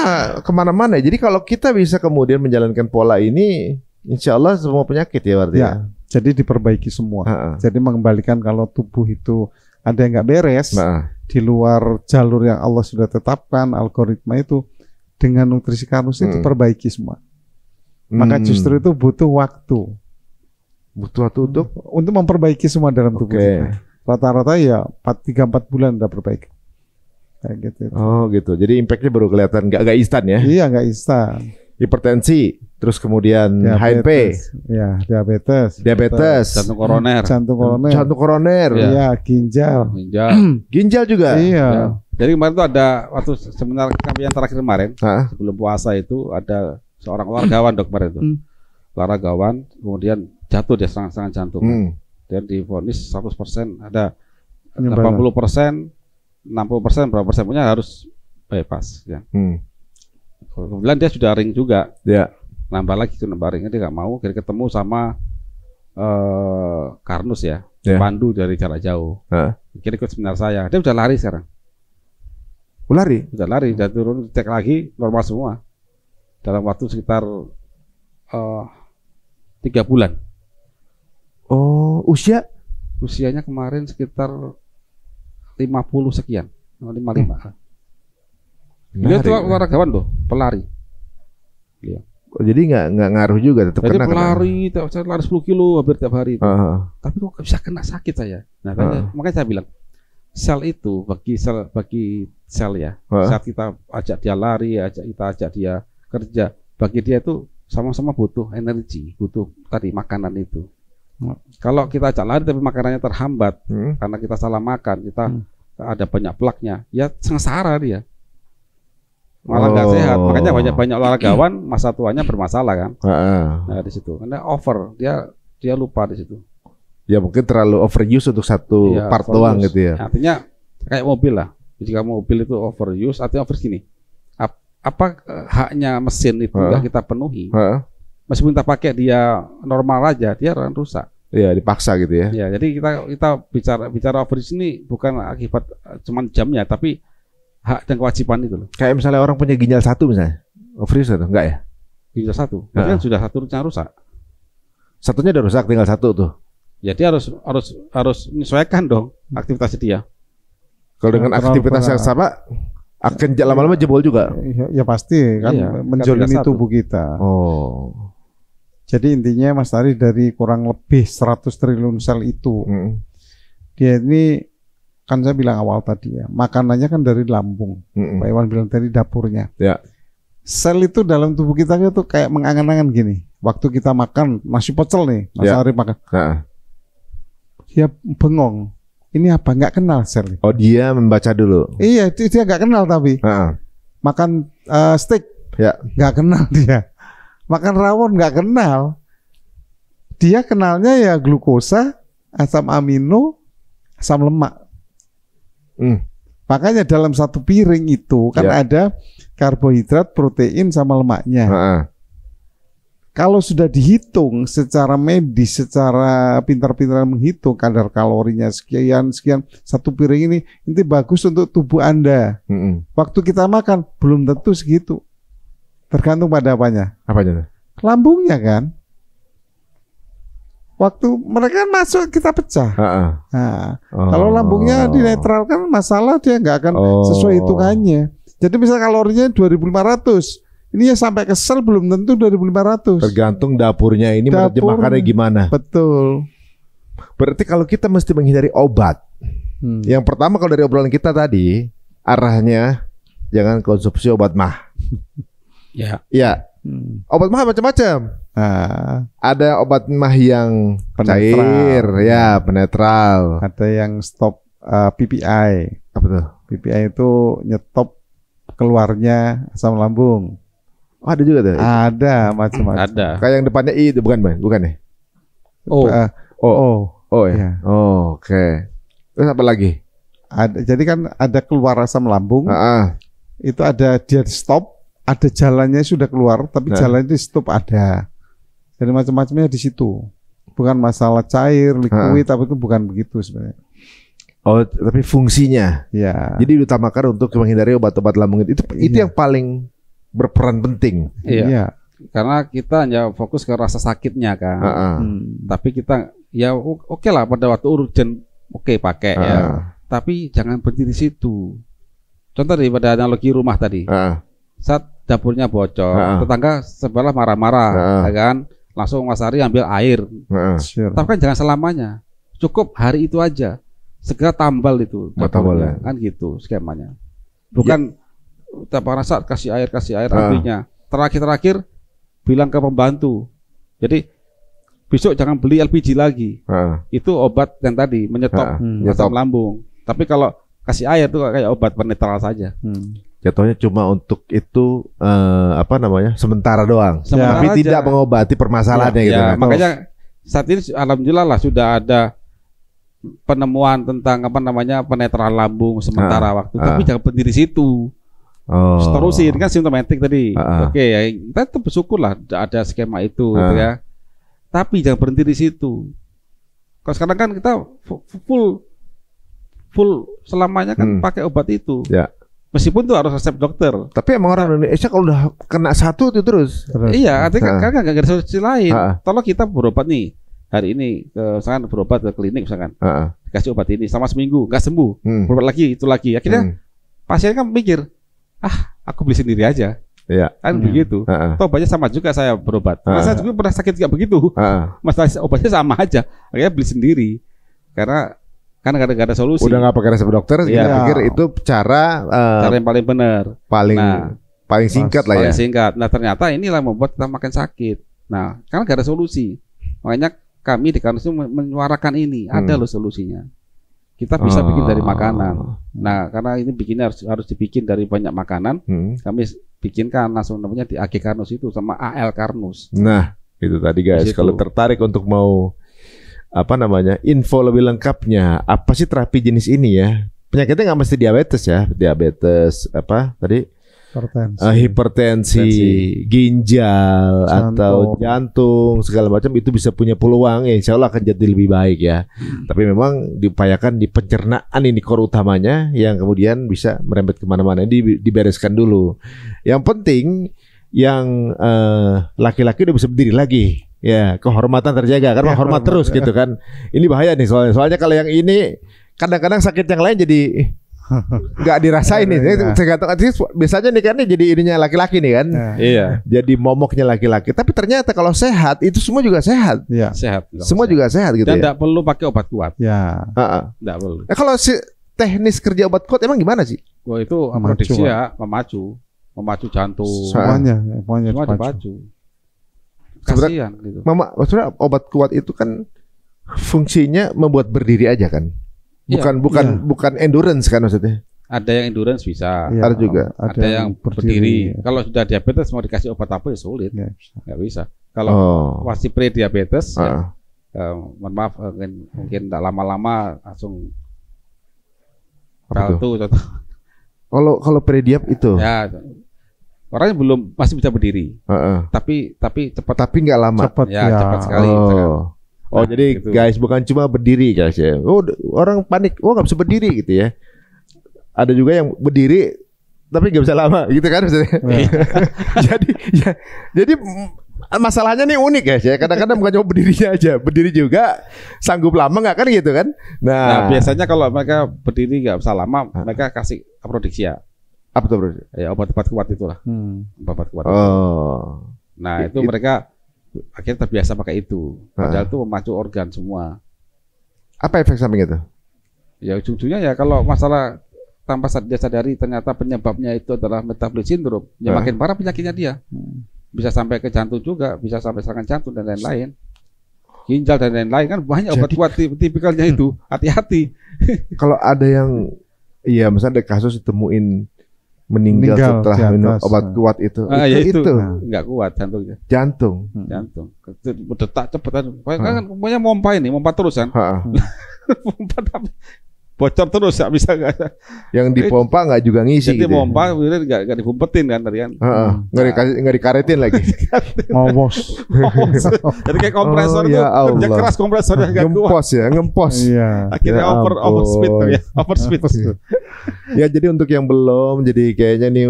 kemana-mana. Jadi kalau kita bisa kemudian menjalankan pola ini, insya Allah semua penyakit ya berarti ya. Jadi diperbaiki semua. Jadi mengembalikan kalau tubuh itu ada yang nggak beres di luar jalur yang Allah sudah tetapkan, algoritma itu dengan nutrisi karnus itu perbaiki semua. Maka justru itu butuh waktu. Butuh waktu untuk memperbaiki semua dalam tubuh kita. Rata-rata ya 3-4 bulan udah perbaiki. Kayak gitu. Oh gitu. Jadi impactnya baru kelihatan, nggak instan ya? Iya nggak instan. Hipertensi, terus kemudian HNP, ya diabetes, jantung koroner, ya ginjal juga. Iya. Jadi kemarin tuh ada waktu seminar kami yang terakhir kemarin, sebelum puasa itu ada seorang olahragawan kemarin tuh, olahragawan kemudian jatuh dia serangan jantung, dan divonis 100% ada 80%, 60% berapa persen punya harus bypass ya. Kemudian dia sudah ring juga, nambah lagi tuh nambah ringnya, dia nggak mau, kira ketemu sama Karnus ya, pandu dari jarak jauh, kira ikut seminar saya, dia udah lari sekarang, udah lari, udah turun, cek lagi normal semua, dalam waktu sekitar 3 bulan. Oh, usianya kemarin sekitar 50 sekian, 55. Dia tuh olahragawan tuh, pelari. Iya. Oh, jadi nggak ngaruh juga, tetap kena. Pelari, saya lari 10 kilo hampir tiap hari. Tapi kok bisa kena sakit saya. Nah, makanya saya bilang sel itu bagi sel ya. Saat kita ajak dia lari, kita ajak dia kerja, bagi dia itu sama-sama butuh energi, butuh tadi makanan itu. Kalau kita ajak lari tapi makanannya terhambat karena kita salah makan, kita ada banyak plaknya, ya sengsara dia. Malah nggak sehat, makanya banyak olahragawan masa tuanya bermasalah kan. Nah di situ, karena over, dia lupa di situ. Ya mungkin terlalu overuse untuk satu part doang gitu ya. Artinya kayak mobil lah, jika mobil itu overuse, artinya over gini. Apa haknya mesin itu nggak kita penuhi? Meskipun kita pakai dia normal aja, dia akan rusak. Iya dipaksa gitu ya. Ya jadi kita bicara overuse ini bukan akibat cuman jamnya, tapi hak dan kewajiban itu loh. Kayak misalnya orang punya ginjal 1 misalnya, overuse atau enggak ya? Ginjal 1, berarti kan sudah satunya rusak. Satunya udah rusak, tinggal 1 tuh. Ya dia harus menyesuaikan dong aktivitas dia. Kalau dengan aktivitas yang sama, akan lama-lama jebol juga. Ya pasti kan menjolimi tubuh kita. Oh. Jadi intinya Mas Tari dari kurang lebih 100 triliun sel itu, dia ini kan saya bilang awal tadi ya, makanannya kan dari lambung. Pak Iwan bilang dari dapurnya. Ya. Sel itu dalam tubuh kita itu kayak mengangan-angan gini. Waktu kita makan nasi pecel nih, Mas Arif makan. Dia bengong. ini apa? Nggak kenal sel. Oh, dia membaca dulu. Iya, dia nggak kenal tapi. Makan steak, ya nggak kenal dia. Makan rawon nggak kenal. Dia kenalnya ya glukosa, asam amino, asam lemak. Makanya dalam satu piring itu kan ada karbohidrat, protein, sama lemaknya. Kalau sudah dihitung secara medis, secara pintar-pintar menghitung kadar kalorinya sekian, satu piring ini bagus untuk tubuh Anda. Waktu kita makan belum tentu segitu. Tergantung pada apanya? Apanya? Lambungnya kan. Waktu mereka masuk kita pecah. Nah, kalau lambungnya dinetralkan masalah dia nggak akan sesuai hitungannya. Jadi misal kalorinya 2.500. Ini ya sampai kesel belum tentu 2.500. Tergantung dapurnya ini menerjemahkannya gimana. Betul. Berarti kalau kita mesti menghindari obat. Yang pertama kalau dari obrolan kita tadi, arahnya jangan konsumsi obat mah. Ya. Obat mah macam-macam. Ada obat mah yang cair, ya penetral. Ada yang stop PPI. Apa tuh? PPI itu nyetop keluarnya asam lambung. Oh, ada juga tuh. Ada macam-macam. Ada. Kayak yang depannya I itu bukan ya? Ya. Oke. Terus apa lagi? Ada. Jadi kan ada keluar asam lambung. Itu ada dia stop, ada jalannya sudah keluar, tapi jalan itu stop ada. Jadi macam-macamnya di situ. Bukan masalah cair, liquid, tapi itu bukan begitu sebenarnya. Oh, tapi fungsinya. Ya. Jadi diutamakan untuk menghindari obat-obat lambung itu yang paling berperan penting. Iya. Karena kita hanya fokus ke rasa sakitnya kan. Tapi kita ya oke lah pada waktu urgent pakai ya. Tapi jangan berhenti di situ. Contoh daripada analogi rumah tadi. Saat dapurnya bocor, tetangga sebelah marah-marah, ya kan? Langsung Mas Ari ambil air. Tapi kan jangan selamanya. Cukup hari itu aja. Segera tambal itu dapurnya, kan gitu skemanya. Bukan pada saat kasih air artinya terakhir bilang ke pembantu. Jadi besok jangan beli LPG lagi. Itu obat yang tadi menyetop asam lambung. Tapi kalau kasih air itu kayak obat penetral saja. Jatuhnya cuma untuk itu sementara doang. Tapi aja. Tidak mengobati permasalahannya gitu kan. Makanya saat ini alhamdulillah lah sudah ada penemuan tentang penetral lambung sementara waktu. Tapi jangan berhenti di situ. Terusin kan simptomatik tadi. Oke, ya kita tetap bersyukur lah ada skema itu gitu ya. Tapi jangan berhenti di situ. Kalau sekarang kan kita full selamanya kan pakai obat itu. Ya. Meskipun tuh harus resep dokter. Tapi emang orang Indonesia kalau udah kena satu itu terus. Iya, artinya kan nggak ada solusi lain. Kalau kita berobat nih hari ini, misalkan berobat ke klinik misalkan, dikasih obat ini sama seminggu nggak sembuh, berobat lagi itu lagi. Akhirnya pasien kan mikir, aku beli sendiri aja. Iya. Kan begitu. Obatnya sama juga saya berobat. Saya juga pernah sakit juga begitu. Masalah obatnya sama aja. Akhirnya beli sendiri. Karena kan nggak ada solusi. Udah nggak pakai resep dokter, pikir itu cara yang paling benar, paling singkat lah ya. Paling singkat. Nah ternyata inilah membuat kita makin sakit. Nah karena nggak ada solusi, makanya kami di Karnus itu menyuarakan ini. Ada loh solusinya. Kita bisa bikin dari makanan. Nah karena ini bikinnya harus dibikin dari banyak makanan. Kami bikinkan langsung namanya di AG Karnus itu sama AL Karnus. Nah itu tadi guys. Kalau tertarik untuk mau info lebih lengkapnya apa sih terapi jenis ini ya, penyakitnya nggak mesti diabetes hipertensi, ginjal atau jantung segala macam itu bisa punya peluang insya Allah akan jadi lebih baik ya. Tapi memang diupayakan di pencernaan ini core utamanya yang kemudian bisa merembet kemana-mana, dibereskan dulu. Yang penting yang laki-laki udah bisa berdiri lagi. Ya, kehormatan terjaga kan, hormat terus gitu kan. Ini bahaya nih soalnya kalau yang ini kadang-kadang sakit yang lain jadi nggak dirasain nih. Biasanya nih kan jadi ininya laki-laki nih kan. Iya. Jadi momoknya laki-laki. Tapi ternyata kalau sehat itu semua juga sehat. Iya. Sehat. Semua juga sehat gitu. Dan tidak perlu pakai obat kuat. Ya. Tidak perlu. Kalau teknis kerja obat kuat emang gimana sih? Wah itu produksi ya, memacu jantung. Semuanya dipacu. Kasihan gitu. Maksudnya obat kuat itu kan fungsinya membuat berdiri aja kan. Bukan endurance kan maksudnya. Ada yang endurance bisa. Ya, ada juga. Ada yang berdiri. Kalau sudah diabetes mau dikasih obat apa ya sulit. Nggak bisa. Kalau masih pre-diabetes, ya, mohon maaf, mungkin tidak lama-lama langsung paltu. Kalau pre-diab itu? Ya, orangnya masih bisa berdiri. Tapi cepat. Tapi nggak lama. Cepat sekali. Oh, jadi gitu. Guys, bukan cuma berdiri guys ya. Oh, orang panik, nggak bisa berdiri gitu ya. Ada juga yang berdiri tapi nggak bisa lama gitu kan maksudnya. jadi masalahnya nih unik guys ya. Kadang-kadang bukan cuma berdirinya aja, berdiri juga sanggup lama nggak kan gitu kan? Nah, biasanya kalau mereka berdiri nggak bisa lama, mereka kasih Aprodixia. Apa tuh bro? Ya obat-obat kuat itulah. Obat kuat. Nah itu mereka akhirnya terbiasa pakai itu. Padahal itu memacu organ semua. Apa efek samping itu? Ya ujung-ujungnya ya kalau masalah tanpa dia sadari ternyata penyebabnya itu adalah metabolic syndrome. Ya makin parah penyakitnya dia. Bisa sampai ke jantung juga, bisa sampai serangan jantung dan lain-lain. Ginjal dan lain-lain kan banyak obat kuat tipikalnya itu. Hati-hati. Kalau ada yang misalnya ada kasus ditemuin meninggal setelah minum obat kuat itu. Itu nggak kuat jantungnya. Jantung. Berdetak cepat kan. Pokoknya mompa terus kan. Pompa tapi bocor terus nggak bisa nggak. Yang dipompa nggak juga ngisi. Jadi gitu pompa kemudian nggak dibumpetin kan tadi kan. Nggak dikaretin lagi. Ngopos. Jadi kayak kompresor itu kerja keras kompresornya nggak kuat. Ngempos. Akhirnya over speed. Ya jadi untuk yang belum, jadi kayaknya nih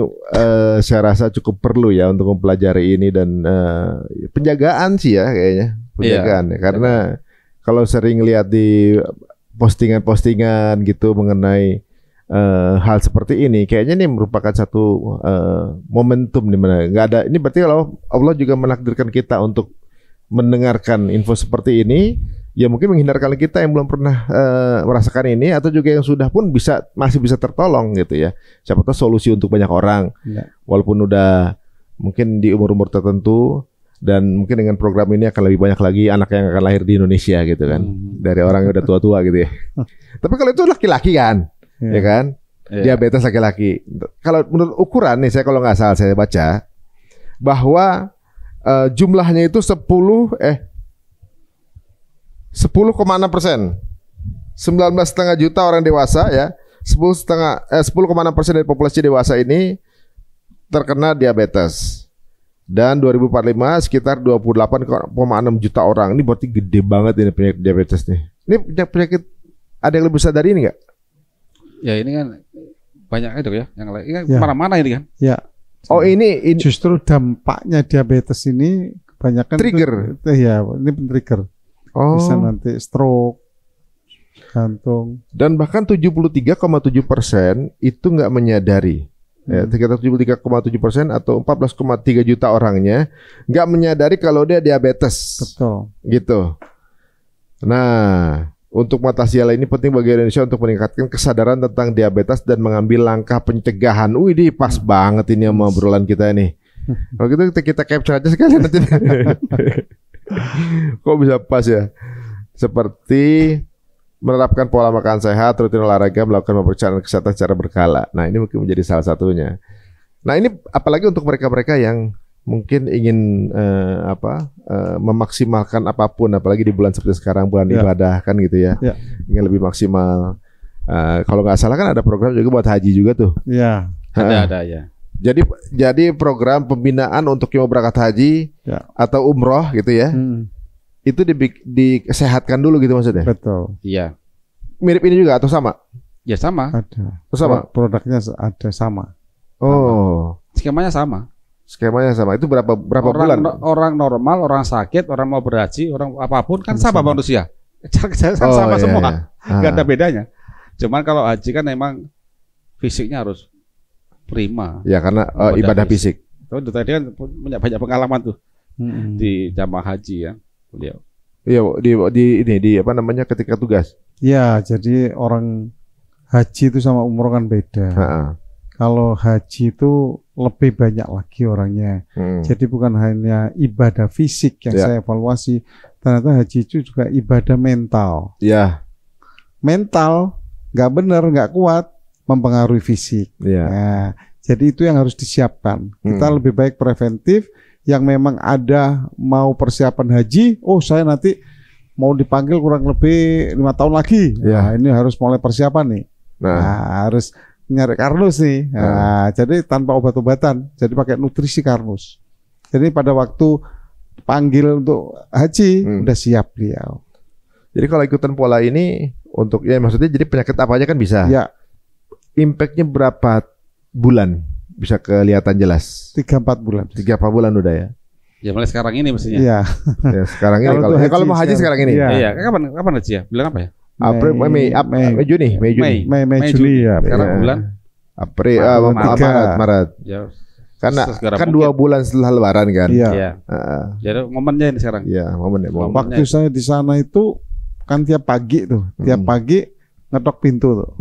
saya rasa cukup perlu ya untuk mempelajari ini dan penjagaan sih ya kayaknya penjagaan ya. Karena kalau sering lihat di postingan-postingan gitu mengenai hal seperti ini, kayaknya ini merupakan satu momentum di mana nggak ada. Ini berarti kalau Allah juga menakdirkan kita untuk mendengarkan info seperti ini, ya mungkin menghindarkan kita yang belum pernah merasakan ini atau juga yang sudah pun masih bisa tertolong gitu ya. Siapa tahu solusi untuk banyak orang, walaupun udah mungkin di umur-umur tertentu. Dan mungkin dengan program ini akan lebih banyak lagi anak yang akan lahir di Indonesia gitu kan, dari orang yang udah tua-tua gitu ya. Tapi kalau itu laki-laki kan, ya kan, diabetes laki-laki. Kalau menurut ukuran nih, saya kalau nggak salah saya baca bahwa jumlahnya itu 10,6%, 19,5 juta orang dewasa ya, 10,6% dari populasi dewasa ini terkena diabetes. Dan 2045 sekitar 28,6 juta orang. Ini berarti gede banget ini penyakit diabetes nih. Ini penyakit ada yang lebih besar dari ini nggak? Ya ini kan banyak itu ya. Yang lain kan mana-mana ini kan. Ya. Oh ini justru dampaknya diabetes ini kebanyakan trigger. Ini trigger. Bisa nanti stroke, jantung. Dan bahkan 73,7% itu nggak menyadari. Ya, sekitar 73,7% atau 14,3 juta orangnya nggak menyadari kalau dia diabetes. Betul. Gitu. Nah, untuk mengatasi hal ini penting bagi Indonesia untuk meningkatkan kesadaran tentang diabetes dan mengambil langkah pencegahan. Wih, pas banget ini sama obrolan kita nih. Kalau gitu kita capture aja sekalian nanti. Kok bisa pas ya? Seperti menerapkan pola makan sehat, rutin olahraga, melakukan pemeriksaan kesehatan secara berkala. Nah, ini mungkin menjadi salah satunya. Nah, ini apalagi untuk mereka-mereka yang mungkin ingin memaksimalkan apapun, apalagi di bulan seperti sekarang, bulan ibadah kan gitu ya. Ingin lebih maksimal. Kalau nggak salah kan ada program juga buat haji juga tuh. Iya. Ada ya. Jadi program pembinaan untuk yang mau berangkat haji atau umroh gitu ya. Itu disehatkan dulu gitu maksudnya? Betul. Iya. Mirip ini juga atau sama? Ya sama. Ada. Sama? Produknya ada sama. Oh. Skemanya sama. Itu berapa bulan? Orang normal, orang sakit, orang mau berhaji, orang apapun kan sama manusia. Sama semua. Gak ada bedanya. Cuman kalau haji kan memang fisiknya harus prima. Ya karena ibadah fisik. Tadi kan punya banyak pengalaman tuh di jamaah haji ya. Beliau. Iya, di apa namanya ketika tugas. Ya, jadi orang haji itu sama umroh kan beda. Kalau haji itu lebih banyak lagi orangnya. Jadi bukan hanya ibadah fisik yang saya evaluasi, ternyata haji itu juga ibadah mental. Ya. Mental nggak benar, nggak kuat, mempengaruhi fisik. Yeah. Nah, jadi itu yang harus disiapkan. Kita lebih baik preventif. Yang memang ada mau persiapan haji, oh saya nanti mau dipanggil kurang lebih 5 tahun lagi. Nah, ini harus mulai persiapan nih. Nah, harus nyari karnus nih. Nah, jadi tanpa obat-obatan, jadi pakai nutrisi karnus. Jadi pada waktu panggil untuk haji udah siap dia. Jadi kalau ikutan pola ini untuk ya maksudnya jadi penyakit apa aja kan bisa. Ya. Impactnya berapa bulan bisa kelihatan jelas? 3-4 bulan. 3-4 bulan udah ya. Ya mulai sekarang ini mestinya. Iya. Ya, sekarang ini kalau mau haji sekarang ini. Iya. Kapan haji ya? Bulan apa ya? April, Mei, Juni. Mei, Juli ya. Sekarang bulan April, Maret. Ya. Karena kan 2 bulan setelah Lebaran kan. Iya. Jadi momennya ini sekarang. Iya, momennya. Waktu saya di sana itu kan tiap pagi tuh, tiap pagi ngetok pintu tuh.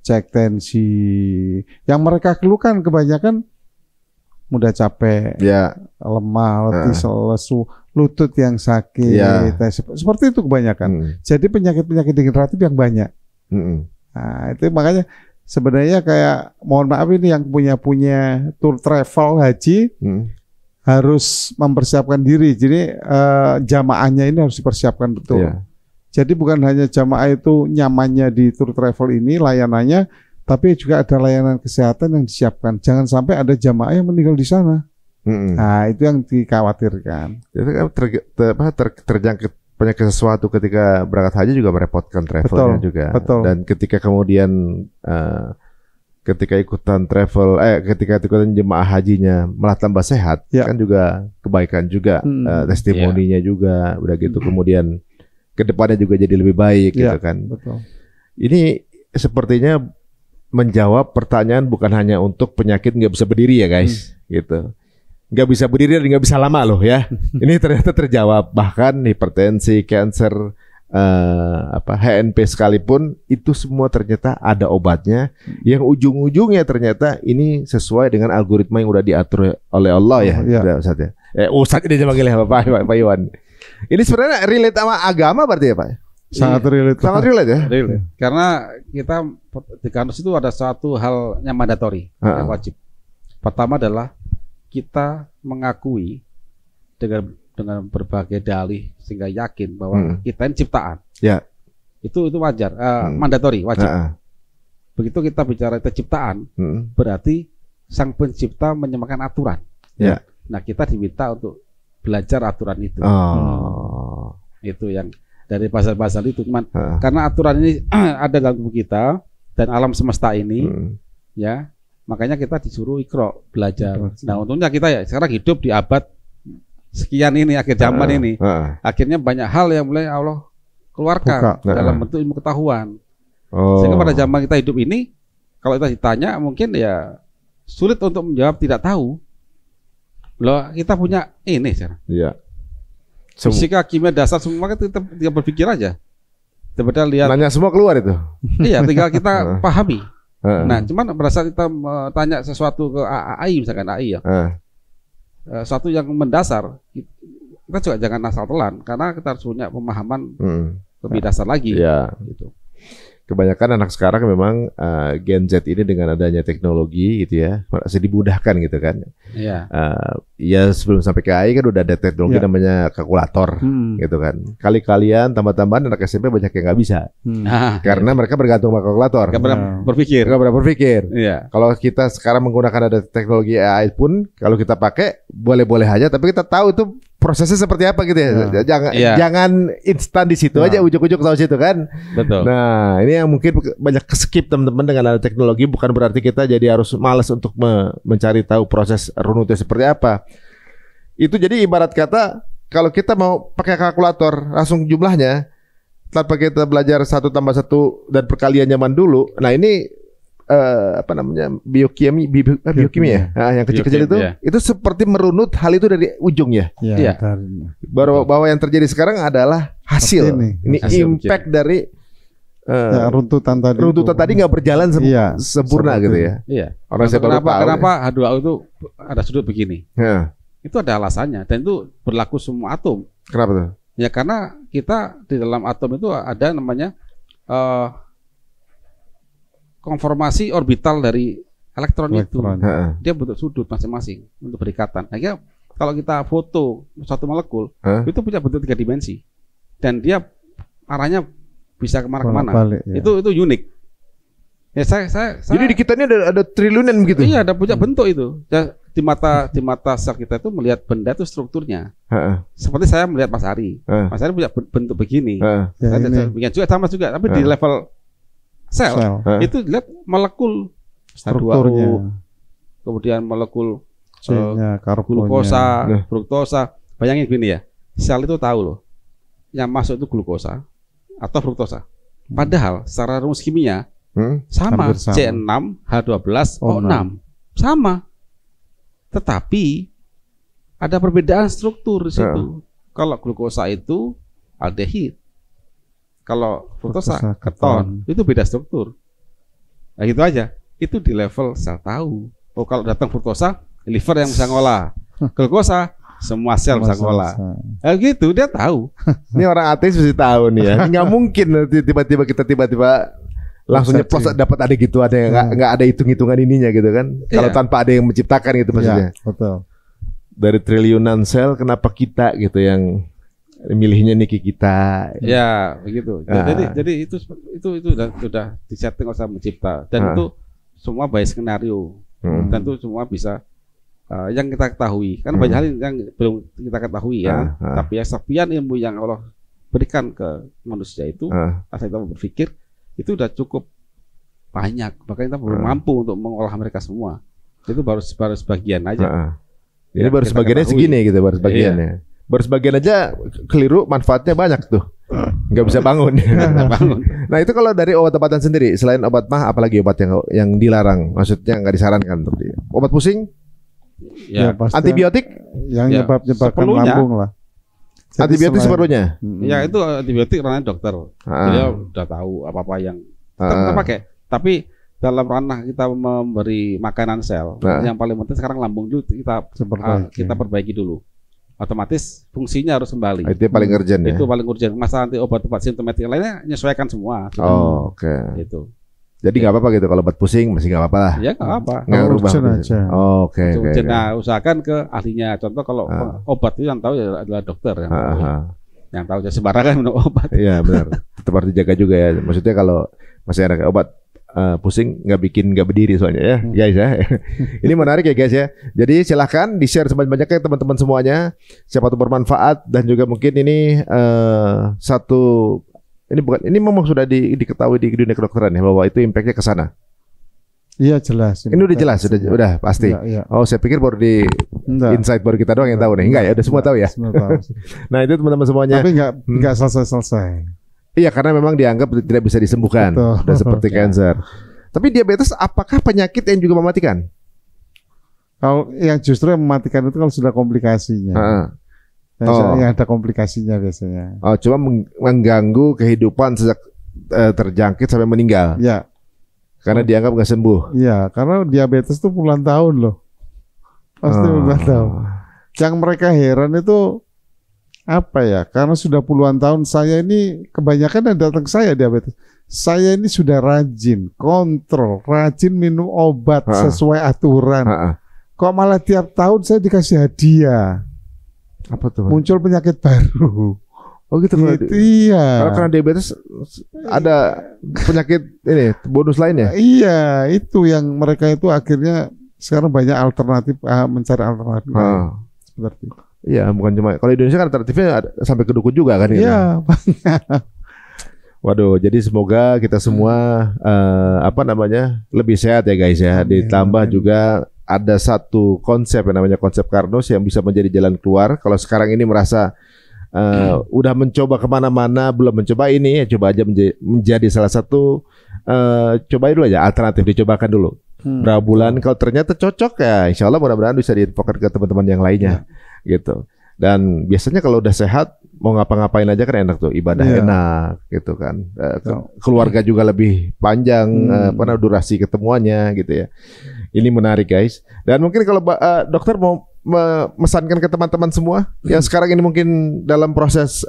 Cek tensi. Yang mereka keluhkan kebanyakan mudah capek, lemah, letih, lesu, lutut yang sakit, seperti itu kebanyakan. Jadi penyakit-penyakit degeneratif yang banyak. Nah, itu makanya sebenarnya kayak mohon maaf ini yang punya tour travel haji harus mempersiapkan diri. Jadi jamaahnya ini harus dipersiapkan betul. Jadi bukan hanya jamaah itu nyamannya di tour travel ini layanannya, tapi juga ada layanan kesehatan yang disiapkan. Jangan sampai ada jamaah yang meninggal di sana. Nah, itu yang dikhawatirkan. Jadi kan terjangkit penyakit sesuatu ketika berangkat haji juga merepotkan travelnya juga. Betul. Dan ketika kemudian ketika ikutan jemaah hajinya malah tambah sehat, kan juga kebaikan juga, testimoninya juga, udah gitu kemudian kedepannya juga jadi lebih baik gitu kan. Betul. Ini sepertinya menjawab pertanyaan bukan hanya untuk penyakit nggak bisa berdiri ya guys, gitu. Nggak bisa berdiri dan nggak bisa lama loh ya. Ini ternyata terjawab. Bahkan hipertensi, cancer, HNP sekalipun itu semua ternyata ada obatnya. Yang ujung-ujungnya ternyata ini sesuai dengan algoritma yang udah diatur oleh Allah ya. Ustaz ya. Ustaz ini aja panggilnya Pak Iwan. Ini sebenarnya relate sama agama berarti ya Pak? Sangat relate. Sangat relate ya. Relate. Karena kita di kanus itu ada suatu hal yang mandatori, yang wajib. Pertama adalah kita mengakui dengan berbagai dalih sehingga yakin bahwa kita ini ciptaan. Ya. Itu wajar, mandatori, wajib. Begitu kita bicara kita ciptaan, berarti sang pencipta menyemakan aturan. Ya. Nah, kita diminta untuk belajar aturan itu. Itu yang dari pasal-pasal itu cuman karena aturan ini ada dalam tubuh kita dan alam semesta ini ya, makanya kita disuruh ikro, belajar. Nah, untungnya kita ya sekarang hidup di abad sekian ini, akhir zaman ini. Akhirnya banyak hal yang mulai Allah keluarkan dalam bentuk ilmu ketahuan. Sehingga pada zaman kita hidup ini kalau kita ditanya mungkin ya sulit untuk menjawab tidak tahu. Loh, kita punya ini sekarang. Iya. Fisika, kimia dasar semua kan kita tinggal berpikir aja. Daripada lihat. Nanya semua keluar itu. Iya, tinggal kita pahami. Nah, cuman pada saat kita tanya sesuatu ke AI misalkan AI ya. Suatu yang mendasar, kita juga jangan asal telan karena kita harus punya pemahaman lebih dasar lagi. Iya. Gitu. Kebanyakan anak sekarang memang Gen Z ini dengan adanya teknologi gitu ya, masih dimudahkan gitu kan. Iya. Ya sebelum sampai ke AI kan udah ada teknologi namanya kalkulator gitu kan. Kali-kalian tambah-tambahan anak SMP banyak yang nggak bisa. Karena mereka bergantung sama kalkulator. Nggak pernah berpikir. Nggak pernah berpikir. Iya. Kalau kita sekarang menggunakan ada teknologi AI pun, kalau kita pakai boleh-boleh aja, tapi kita tahu itu prosesnya seperti apa gitu ya. Jangan instan di situ aja, ujuk-ujuk tahu situ kan. Betul. Nah, ini yang mungkin banyak skip teman-teman dengan ada teknologi, bukan berarti kita jadi harus malas untuk mencari tahu proses runutnya seperti apa. Itu jadi ibarat kata kalau kita mau pakai kalkulator langsung jumlahnya tanpa kita belajar 1 + 1 dan perkalian zaman dulu. Nah, ini biokimia yang kecil-kecil itu seperti merunut hal itu dari ujungnya. Iya. Bahwa yang terjadi sekarang adalah hasil. Ini hasil impact dari runtutan tadi nggak berjalan sempurna gitu ya. Iya. Orang kenapa H2O itu ada sudut begini? Itu ada alasannya dan itu berlaku semua atom. Kenapa tuh? Ya karena kita di dalam atom itu ada namanya konformasi orbital dari elektron itu. Dia bentuk sudut masing-masing untuk berikatan. Akhirnya kalau kita foto satu molekul itu punya bentuk 3 dimensi dan dia arahnya bisa kemana-mana. Ya. Itu unik. Ya saya jadi di kita ini ada triliunan begitu. Iya, ada punya bentuk itu. Ya, di mata sel kita itu melihat benda itu strukturnya. Seperti saya melihat Mas Ari. Mas Ari punya bentuk begini. Saya juga sama juga, tapi di level sel. Itu lihat molekul strukturnya. Kemudian molekul glukosa, fruktosa. Bayangin gini ya. Sel itu tahu loh. Yang masuk itu glukosa atau fruktosa. Padahal secara rumus kimia sama. C6H12O6 sama. Tetapi ada perbedaan struktur di situ. Kalau glukosa itu aldehid. Kalau fruktosa keton, itu beda struktur. Nah gitu aja. Itu di level sel tahu. Oh kalau datang fruktosa, liver yang bisa ngolah. Glukosa semua sel bisa ngolah. Gitu dia tahu. Ini orang ateis mesti tahu nih ya. Nggak mungkin tiba-tiba kita langsung nyeplos dapat ada gitu, ada yang nggak ada hitung-hitungan ininya gitu kan. Kalau tanpa ada yang menciptakan gitu maksudnya. Betul. Dari triliunan sel kenapa kita gitu yang milihnya niki kita. Ya, begitu. Jadi itu sudah disetting oleh Sang Pencipta dan itu semua by skenario. Dan itu semua bisa yang kita ketahui. Kan banyak hal yang belum kita ketahui ya. Tapi ya sekian ilmu yang Allah berikan ke manusia itu, asal kita berpikir itu udah cukup banyak, makanya kita belum mampu untuk mengolah mereka semua. Itu baru sebagian aja. Jadi baru sebagiannya segini gitu, baru sebagiannya. Baru sebagian aja keliru, manfaatnya banyak tuh. Nggak bisa bangun. Nah itu kalau dari obat-obatan sendiri, selain obat mah, apalagi obat yang dilarang, maksudnya nggak disarankan untuk dia. Obat pusing, antibiotik, yang nyebabkan lambung lah. Jadi antibiotik seperlunya. Ya itu antibiotik ranah dokter. Dia udah tahu apa-apa yang kita pakai. Tapi dalam ranah kita memberi makanan sel, yang paling penting sekarang lambung dulu kita perbaiki dulu. Otomatis fungsinya harus kembali. Itu paling urgent ya. Itu paling urgent. Masalah nanti obat-obat simptomatik lainnya menyesuaikan semua. Oke. Itu. Jadi nggak apa-apa gitu kalau obat pusing masih nggak apa-apa lah. Ya nggak apa. Nggak rubah aja. Oke. Nah usahakan ke ahlinya. Contoh kalau obat itu yang tahu ya adalah dokter yang tahu ya sembarangan minum obat. Iya benar. Tetap harus dijaga juga ya. Maksudnya kalau masih ada obat pusing nggak berdiri soalnya ya guys ya. Ini menarik ya guys ya. Jadi silahkan di share sebanyak-banyaknya teman-teman semuanya. Siapa tuh bermanfaat dan juga mungkin ini ini memang sudah diketahui di dunia kedokteran ya bahwa itu impactnya ke sana. Iya jelas. Ini udah jelas, udah pasti. Iya. Oh saya pikir baru di insight baru kita doang yang tahu nih. Enggak ya, udah semua tahu ya. Semua tahu. Nah itu teman-teman semuanya. Tapi nggak selesai. Iya karena memang dianggap tidak bisa disembuhkan. Sudah seperti cancer. Tapi diabetes apakah penyakit yang juga mematikan? Kalau yang justru yang mematikan itu kalau sudah komplikasinya. Yang ada komplikasinya biasanya. Oh, cuma mengganggu kehidupan sejak terjangkit sampai meninggal. Ya. Karena dianggap nggak sembuh. Iya, karena diabetes itu puluhan tahun loh. Pasti puluhan tahun. Yang mereka heran itu apa ya? Karena sudah puluhan tahun saya ini kebanyakan yang datang ke saya diabetes. Saya ini sudah rajin kontrol, rajin minum obat sesuai aturan. Kok malah tiap tahun saya dikasih hadiah? Apa tuh? Muncul penyakit baru. Oh gitu. Iya. Karena diabetes ada penyakit ini bonus lainnya. Iya, itu yang mereka itu akhirnya sekarang banyak alternatif mencari alternatif. Seperti itu. Iya, bukan cuma kalau di Indonesia kan alternatifnya sampai ke dukun juga kan. Iya, banyak. Waduh, jadi semoga kita semua lebih sehat ya guys ya. Ditambah juga ada satu konsep yang namanya konsep Karnos yang bisa menjadi jalan keluar. Kalau sekarang ini merasa udah mencoba kemana-mana, belum mencoba ini, ya coba aja menjadi salah satu, cobain dulu aja, alternatif dicobakan dulu. Berapa bulan, kalau ternyata cocok ya insya Allah mudah-mudahan bisa diinfokan ke teman-teman yang lainnya gitu. Dan biasanya kalau udah sehat mau ngapa-ngapain aja kan enak tuh, ibadah enak gitu kan, keluarga juga lebih panjang durasi ketemuannya gitu ya. Ini menarik guys. Dan mungkin kalau dokter mau memesankan ke teman-teman semua yang sekarang ini mungkin dalam proses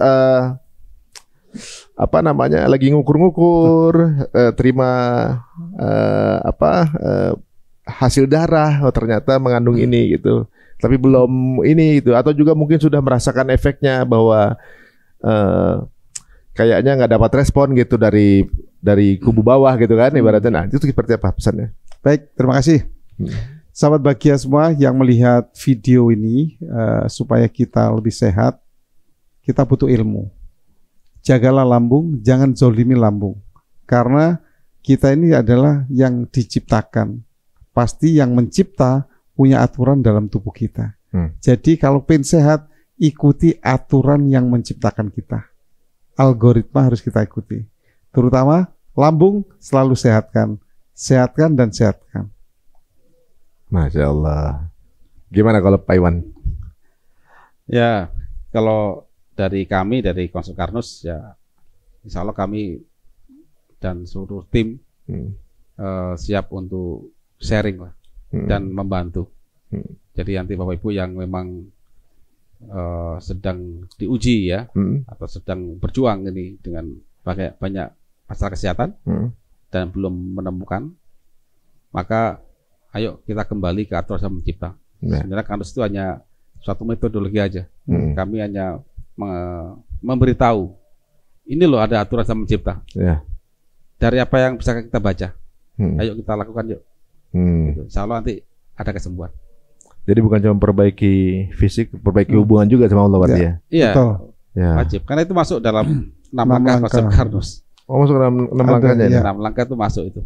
apa namanya lagi ngukur-ngukur terima hasil darah, oh ternyata mengandung ini gitu. Tapi belum ini gitu, atau juga mungkin sudah merasakan efeknya bahwa kayaknya nggak dapat respon gitu dari kubu bawah gitu kan ibaratnya. Nah, itu seperti apa pesannya? Baik, terima kasih. Sahabat Bahagia semua yang melihat video ini, supaya kita lebih sehat, kita butuh ilmu. Jagalah lambung, jangan zolimi lambung. Karena kita ini adalah yang diciptakan. Pasti yang mencipta punya aturan dalam tubuh kita. Jadi kalau pengen sehat, ikuti aturan yang menciptakan kita. Algoritma harus kita ikuti. Terutama lambung selalu sehatkan. Sehatkan dan sehatkan. Masya Allah. Gimana kalau Pak Iwan? Ya, kalau dari kami, dari Konsul Karnus, ya insya Allah kami dan seluruh tim siap untuk sharing lah dan membantu. Jadi nanti Bapak Ibu yang memang sedang diuji ya, atau sedang berjuang ini dengan banyak masalah kesehatan dan belum menemukan, maka ayo kita kembali ke aturan Sang Pencipta. Sebenarnya Karnus itu hanya suatu metodologi aja. Kami hanya memberitahu, ini loh ada aturan Sang Pencipta. Dari apa yang bisa kita baca, ayo kita lakukan yuk. Gitu. Insya Allah nanti ada kesembuhan. Jadi bukan cuma perbaiki fisik, perbaiki hubungan juga sama Allah berarti ya? Iya, wajib. Karena itu masuk dalam 6 langkah konsep Karnus. Oh, masuk dalam 6 langkahnya ya? 6 langkah itu masuk itu.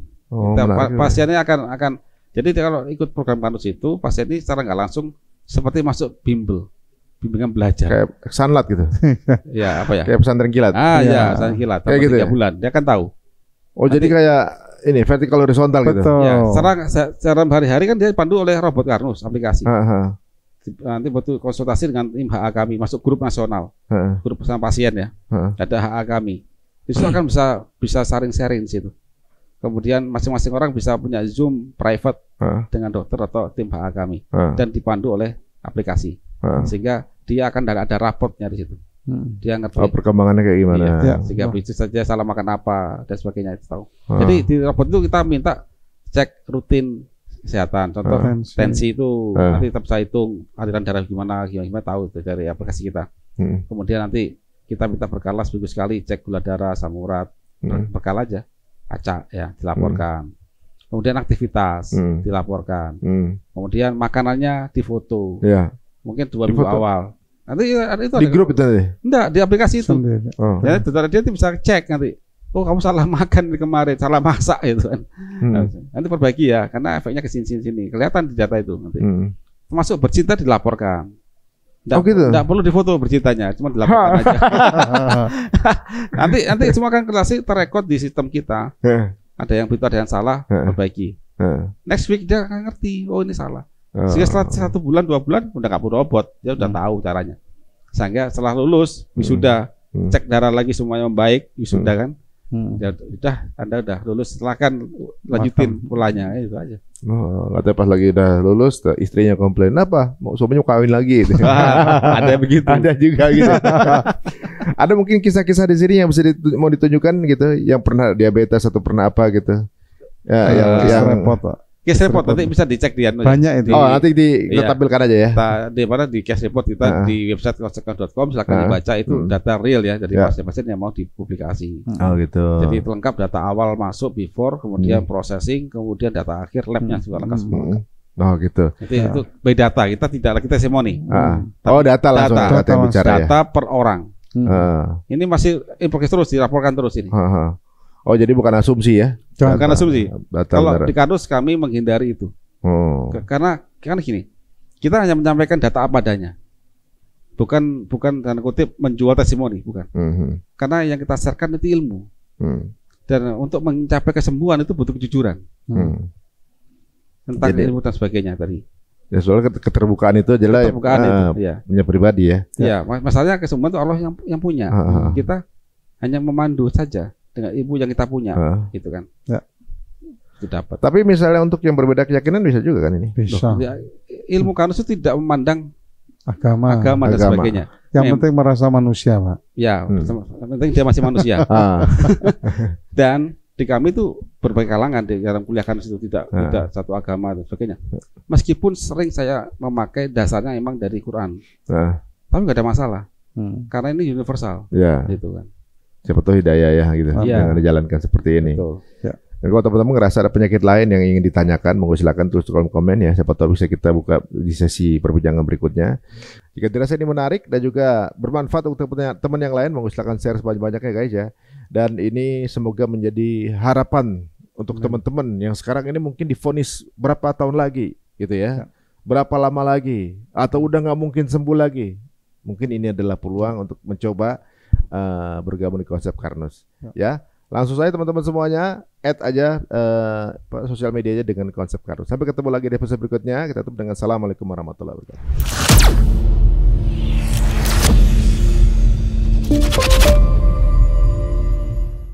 Pasiennya akan jadi kalau ikut program Karnus itu, pasien ini secara nggak langsung seperti masuk bimbingan belajar. Kayak sanlat gitu. Ya, apa ya? Kayak pesantren kilat. Ya, pesantren kilat. Kayak gitu 3 bulan, dia kan tahu. Oh, nanti, jadi kayak ini vertikal horizontal gitu. Ya, secara hari-hari kan dia dipandu oleh robot Karnus aplikasi. Nanti butuh konsultasi dengan tim HA kami, masuk grup nasional. Grup bersama pasien ya. Ada HA kami. Di situ akan bisa sharing-sharing di situ. Kemudian masing-masing orang bisa punya Zoom private dengan dokter atau tim HA kami dan dipandu oleh aplikasi. Sehingga dia akan ada raportnya di situ. Dia ngerti perkembangannya kayak gimana. Iya, sehingga bisa saja salah makan apa dan sebagainya itu tahu. Jadi di raport itu kita minta cek rutin kesehatan. Contoh tensi itu nanti kita bisa hitung aliran darah gimana tahu itu dari aplikasi kita. Kemudian nanti kita minta berkala seminggu sekali cek gula darah, asam urat, berkala aja, acak ya dilaporkan. Kemudian aktivitas dilaporkan. Kemudian makanannya difoto. Mungkin 2 minggu awal. Nanti itu di grup itu nanti? Enggak, di aplikasi itu. Ya, dia bisa cek nanti. Oh, kamu salah makan kemarin, salah masak gitu kan. Nanti perbaiki ya, karena efeknya ke sini. Kelihatan di data itu nanti. Termasuk bercinta dilaporkan. Enggak perlu difoto bercintanya, cuma dilaporkan aja. nanti semua kan klasik terrekod di sistem kita. Ada yang betul, ada yang salah, perbaiki. Next week dia akan ngerti, oh ini salah. Sehingga setelah 1 bulan, 2 bulan udah nggak perlu robot, dia udah tahu caranya. Sehingga setelah lulus wisuda, cek darah lagi semuanya membaik, wisuda kan, ya udah Anda udah lulus, silakan lanjutin polanya itu aja. Katanya pas lagi udah lulus, istrinya komplain apa, mau suaminya kawin lagi. Gitu. Ada begitu. Ada juga gitu. Ada mungkin kisah-kisah di sini yang bisa mau ditunjukkan gitu, yang pernah diabetes atau pernah apa gitu. Ya, yang repot. Case report nanti bisa dicek di banyak itu. Nanti kita tampilkan aja ya. Di mana di case report kita di website konsulkan.com silakan dibaca itu data real ya dari pasien-pasien yang mau dipublikasi. Oh gitu. Jadi lengkap data awal masuk before, kemudian processing, kemudian data akhir labnya juga lengkap semua. Oh gitu. Itu by data, kita tidak kita testimoni. Data langsung data yang bicara ya. Data per orang. Ini masih progres terus, dilaporkan terus ini. Oh jadi bukan asumsi ya? Bukan asumsi. Kalau di Karnus kami menghindari itu. Karena gini, kita hanya menyampaikan data apa adanya. Bukan tanda kutip menjual testimoni, bukan. Karena yang kita sharekan itu ilmu. Dan untuk mencapai kesembuhan itu butuh kejujuran. Tentang ilmu dan sebagainya tadi. Ya soal keterbukaan itu adalah punya pribadi ya. Iya, masalahnya kesembuhan itu Allah yang punya. Kita hanya memandu saja dengan ilmu yang kita punya, gitu kan. Itu dapat. Tapi misalnya untuk yang berbeda keyakinan bisa juga kan ini? Bisa. Ilmu Karnus itu tidak memandang agama dan sebagainya. Yang penting merasa manusia, Pak. Ya, yang penting dia masih manusia. Dan di kami itu berbagai kalangan di dalam kuliah kan itu tidak satu agama dan sebagainya. Meskipun sering saya memakai dasarnya emang dari Quran, tapi nggak ada masalah karena ini universal, gitu kan. Siapa tahu hidayah ya gitu, yang dijalankan seperti ini. Betul. Ya. Dan kalau teman-teman ngerasa ada penyakit lain yang ingin ditanyakan, monggo silakan tulis di kolom komen ya. Siapa tahu bisa kita buka di sesi perbincangan berikutnya. Jika dirasa ini menarik dan juga bermanfaat untuk teman yang lain, monggo silakan share sebanyak-banyaknya guys ya. Dan ini semoga menjadi harapan untuk teman-teman yang sekarang ini mungkin divonis berapa tahun lagi gitu ya. Berapa lama lagi atau udah nggak mungkin sembuh lagi. Mungkin ini adalah peluang untuk mencoba bergabung di Konsep Karnus ya. Langsung saja teman-teman semuanya add aja sosial medianya dengan Konsep Karnus. Sampai ketemu lagi di episode berikutnya. Kita tutup dengan assalamualaikum warahmatullahi wabarakatuh.